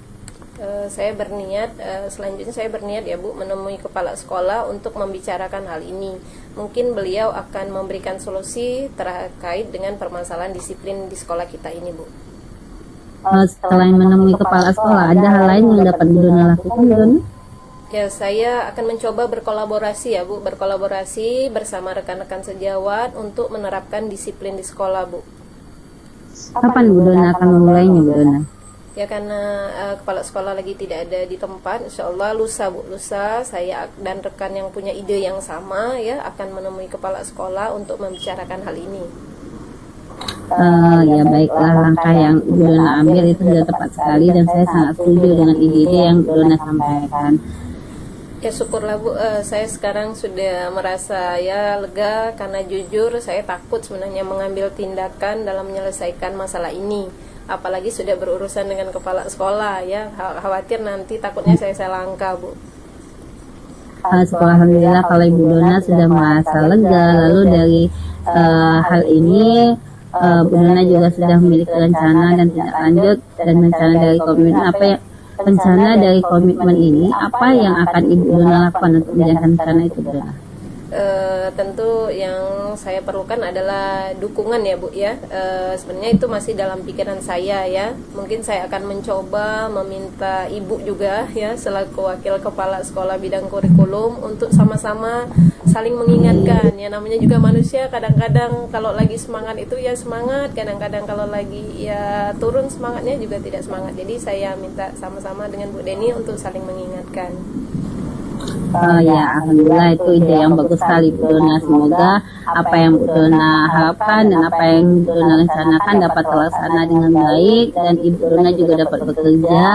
[SPEAKER 1] Saya berniat, selanjutnya saya berniat ya Bu, menemui kepala sekolah untuk membicarakan hal ini. Mungkin beliau akan memberikan solusi terkait dengan permasalahan disiplin di sekolah kita ini Bu.
[SPEAKER 3] Selain menemui kepala sekolah, ada hal lain yang dapat Bu Dona lakukan Bu Dona?
[SPEAKER 1] Ya, saya akan mencoba berkolaborasi ya Bu, berkolaborasi bersama rekan-rekan sejawat untuk menerapkan disiplin di sekolah Bu.
[SPEAKER 3] Kapan Bu Dona akan memulainya Bu Dona?
[SPEAKER 1] Ya karena kepala sekolah lagi tidak ada di tempat, insya Allah lusa Bu, lusa saya dan rekan yang punya ide yang sama ya akan menemui kepala sekolah untuk membicarakan hal ini.
[SPEAKER 3] Ya baiklah, langkah yang Bu Dona ambil itu sudah tepat sekali, dan saya sangat setuju dengan ide-ide yang Bu Dona sampaikan.
[SPEAKER 1] Ya syukurlah Bu, saya sekarang sudah merasa ya lega, karena jujur saya takut sebenarnya mengambil tindakan dalam menyelesaikan masalah ini. Apalagi sudah berurusan dengan kepala sekolah ya, khawatir nanti takutnya saya langka Bu.
[SPEAKER 3] Alhamdulillah kalau Ibu Dona sudah merasa lega. Lalu dari hal ini Bu Dona juga sudah memiliki rencana dan tindak lanjut, dan rencana dari komitmen rencana dari komitmen ini, apa yang akan Ibu Dona lakukan untuk menjalankan rencana itu Bu Dona?
[SPEAKER 1] Tentu yang saya perlukan adalah dukungan ya Bu ya. Sebenarnya itu masih dalam pikiran saya ya. Mungkin saya akan mencoba meminta Ibu juga ya selaku wakil kepala sekolah bidang kurikulum untuk sama-sama saling mengingatkan ya, namanya juga manusia, kadang-kadang kalau lagi semangat itu ya semangat, kadang-kadang kalau lagi ya turun semangatnya juga tidak semangat. Jadi saya minta sama-sama dengan Bu Deni untuk saling mengingatkan.
[SPEAKER 3] Ya alhamdulillah, itu ide yang bagus sekali Bu Dona. Semoga apa yang Bu Dona harapkan dan apa yang Bu Dona rencanakan dapat terlaksana dengan baik, dan Ibu Dona juga dapat bekerja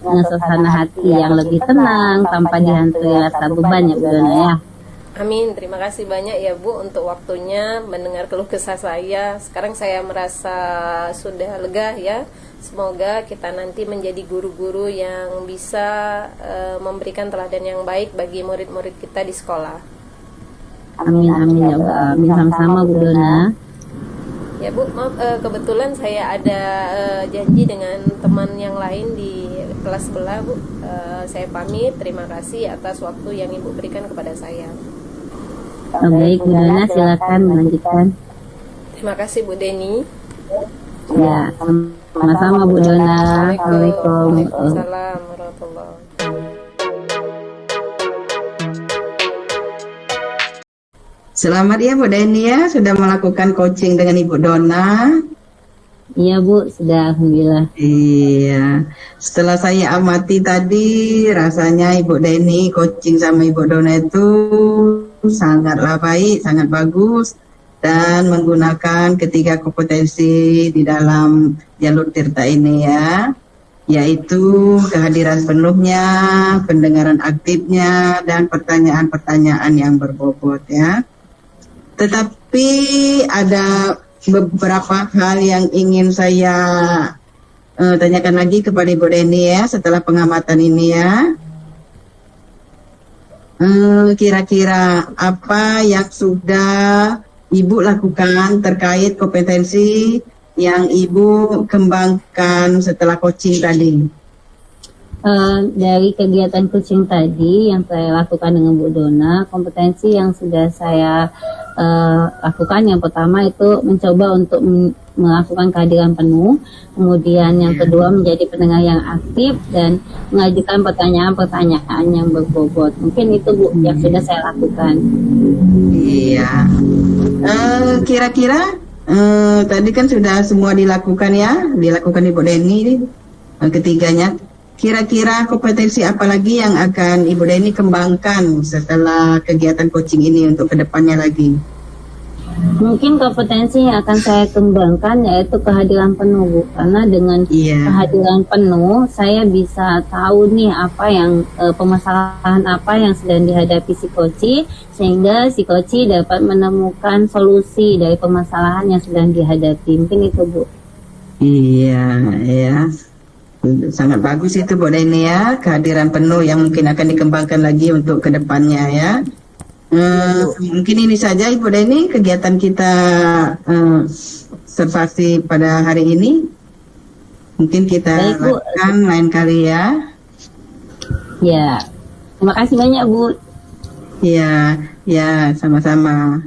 [SPEAKER 3] dengan suasana hati yang lebih tenang tanpa dihantui rasa beban ya Bu Dona ya.
[SPEAKER 1] Amin, terima kasih banyak ya Bu untuk waktunya mendengar keluh kesah saya. Sekarang saya merasa sudah lega ya. Semoga kita nanti menjadi guru-guru yang bisa memberikan teladan yang baik bagi murid-murid kita di sekolah.
[SPEAKER 3] Amin amin ya Allah. Amin sama-sama Bu Dona.
[SPEAKER 1] Ya Bu, maaf kebetulan saya ada janji dengan teman yang lain di kelas sebelah Bu. Saya pamit, terima kasih atas waktu yang Ibu berikan kepada saya.
[SPEAKER 3] Baik Bu Dona, silakan melanjutkan.
[SPEAKER 1] Terima kasih Bu Deni.
[SPEAKER 3] Ya, sama-sama Bu Dona. Assalamualaikum.
[SPEAKER 1] Waalaikumsalam warahmatullahi wabarakatuh.
[SPEAKER 2] Selamat ya Bu Deni ya, sudah melakukan coaching dengan Ibu Dona.
[SPEAKER 3] Iya Bu, sudah alhamdulillah.
[SPEAKER 2] Iya, setelah saya amati tadi, rasanya Ibu Deni coaching sama Ibu Dona itu sangatlah baik, sangat bagus, dan menggunakan ketiga kompetensi di dalam jalur Tirta ini ya, yaitu kehadiran penuhnya, pendengaran aktifnya, dan pertanyaan-pertanyaan yang berbobot ya. Tetapi ada beberapa hal yang ingin saya tanyakan lagi kepada Ibu Deni ya setelah pengamatan ini ya. Kira-kira apa yang sudah Ibu lakukan terkait kompetensi yang Ibu kembangkan setelah coaching tadi?
[SPEAKER 3] Dari kegiatan coaching tadi yang saya lakukan dengan Bu Dona, kompetensi yang sudah saya lakukan yang pertama itu mencoba untuk melakukan kehadiran penuh, kemudian yang kedua menjadi pendengar yang aktif dan mengajukan pertanyaan-pertanyaan yang berbobot. Mungkin itu Bu yang sudah saya lakukan.
[SPEAKER 2] Iya. Kira-kira tadi kan sudah semua dilakukan ya, dilakukan Ibu Deni ketiganya. Kira-kira kompetensi apa lagi yang akan Ibu Deni kembangkan setelah kegiatan coaching ini untuk kedepannya lagi?
[SPEAKER 3] Mungkin kompetensi yang akan saya kembangkan yaitu kehadiran penuh Bu, karena dengan kehadiran penuh saya bisa tahu nih apa yang permasalahan apa yang sedang dihadapi si coach, sehingga si coach dapat menemukan solusi dari permasalahan yang sedang dihadapi. Mungkin itu Bu.
[SPEAKER 2] Iya, ya. Sangat bagus itu Bu Deni ya, kehadiran penuh yang mungkin akan dikembangkan lagi untuk kedepannya ya. Mungkin ini saja Ibu Deni kegiatan kita observasi pada hari ini. Mungkin kita lakukan lain kali ya.
[SPEAKER 3] Ya, terima kasih banyak Bu.
[SPEAKER 2] Ya, ya sama-sama.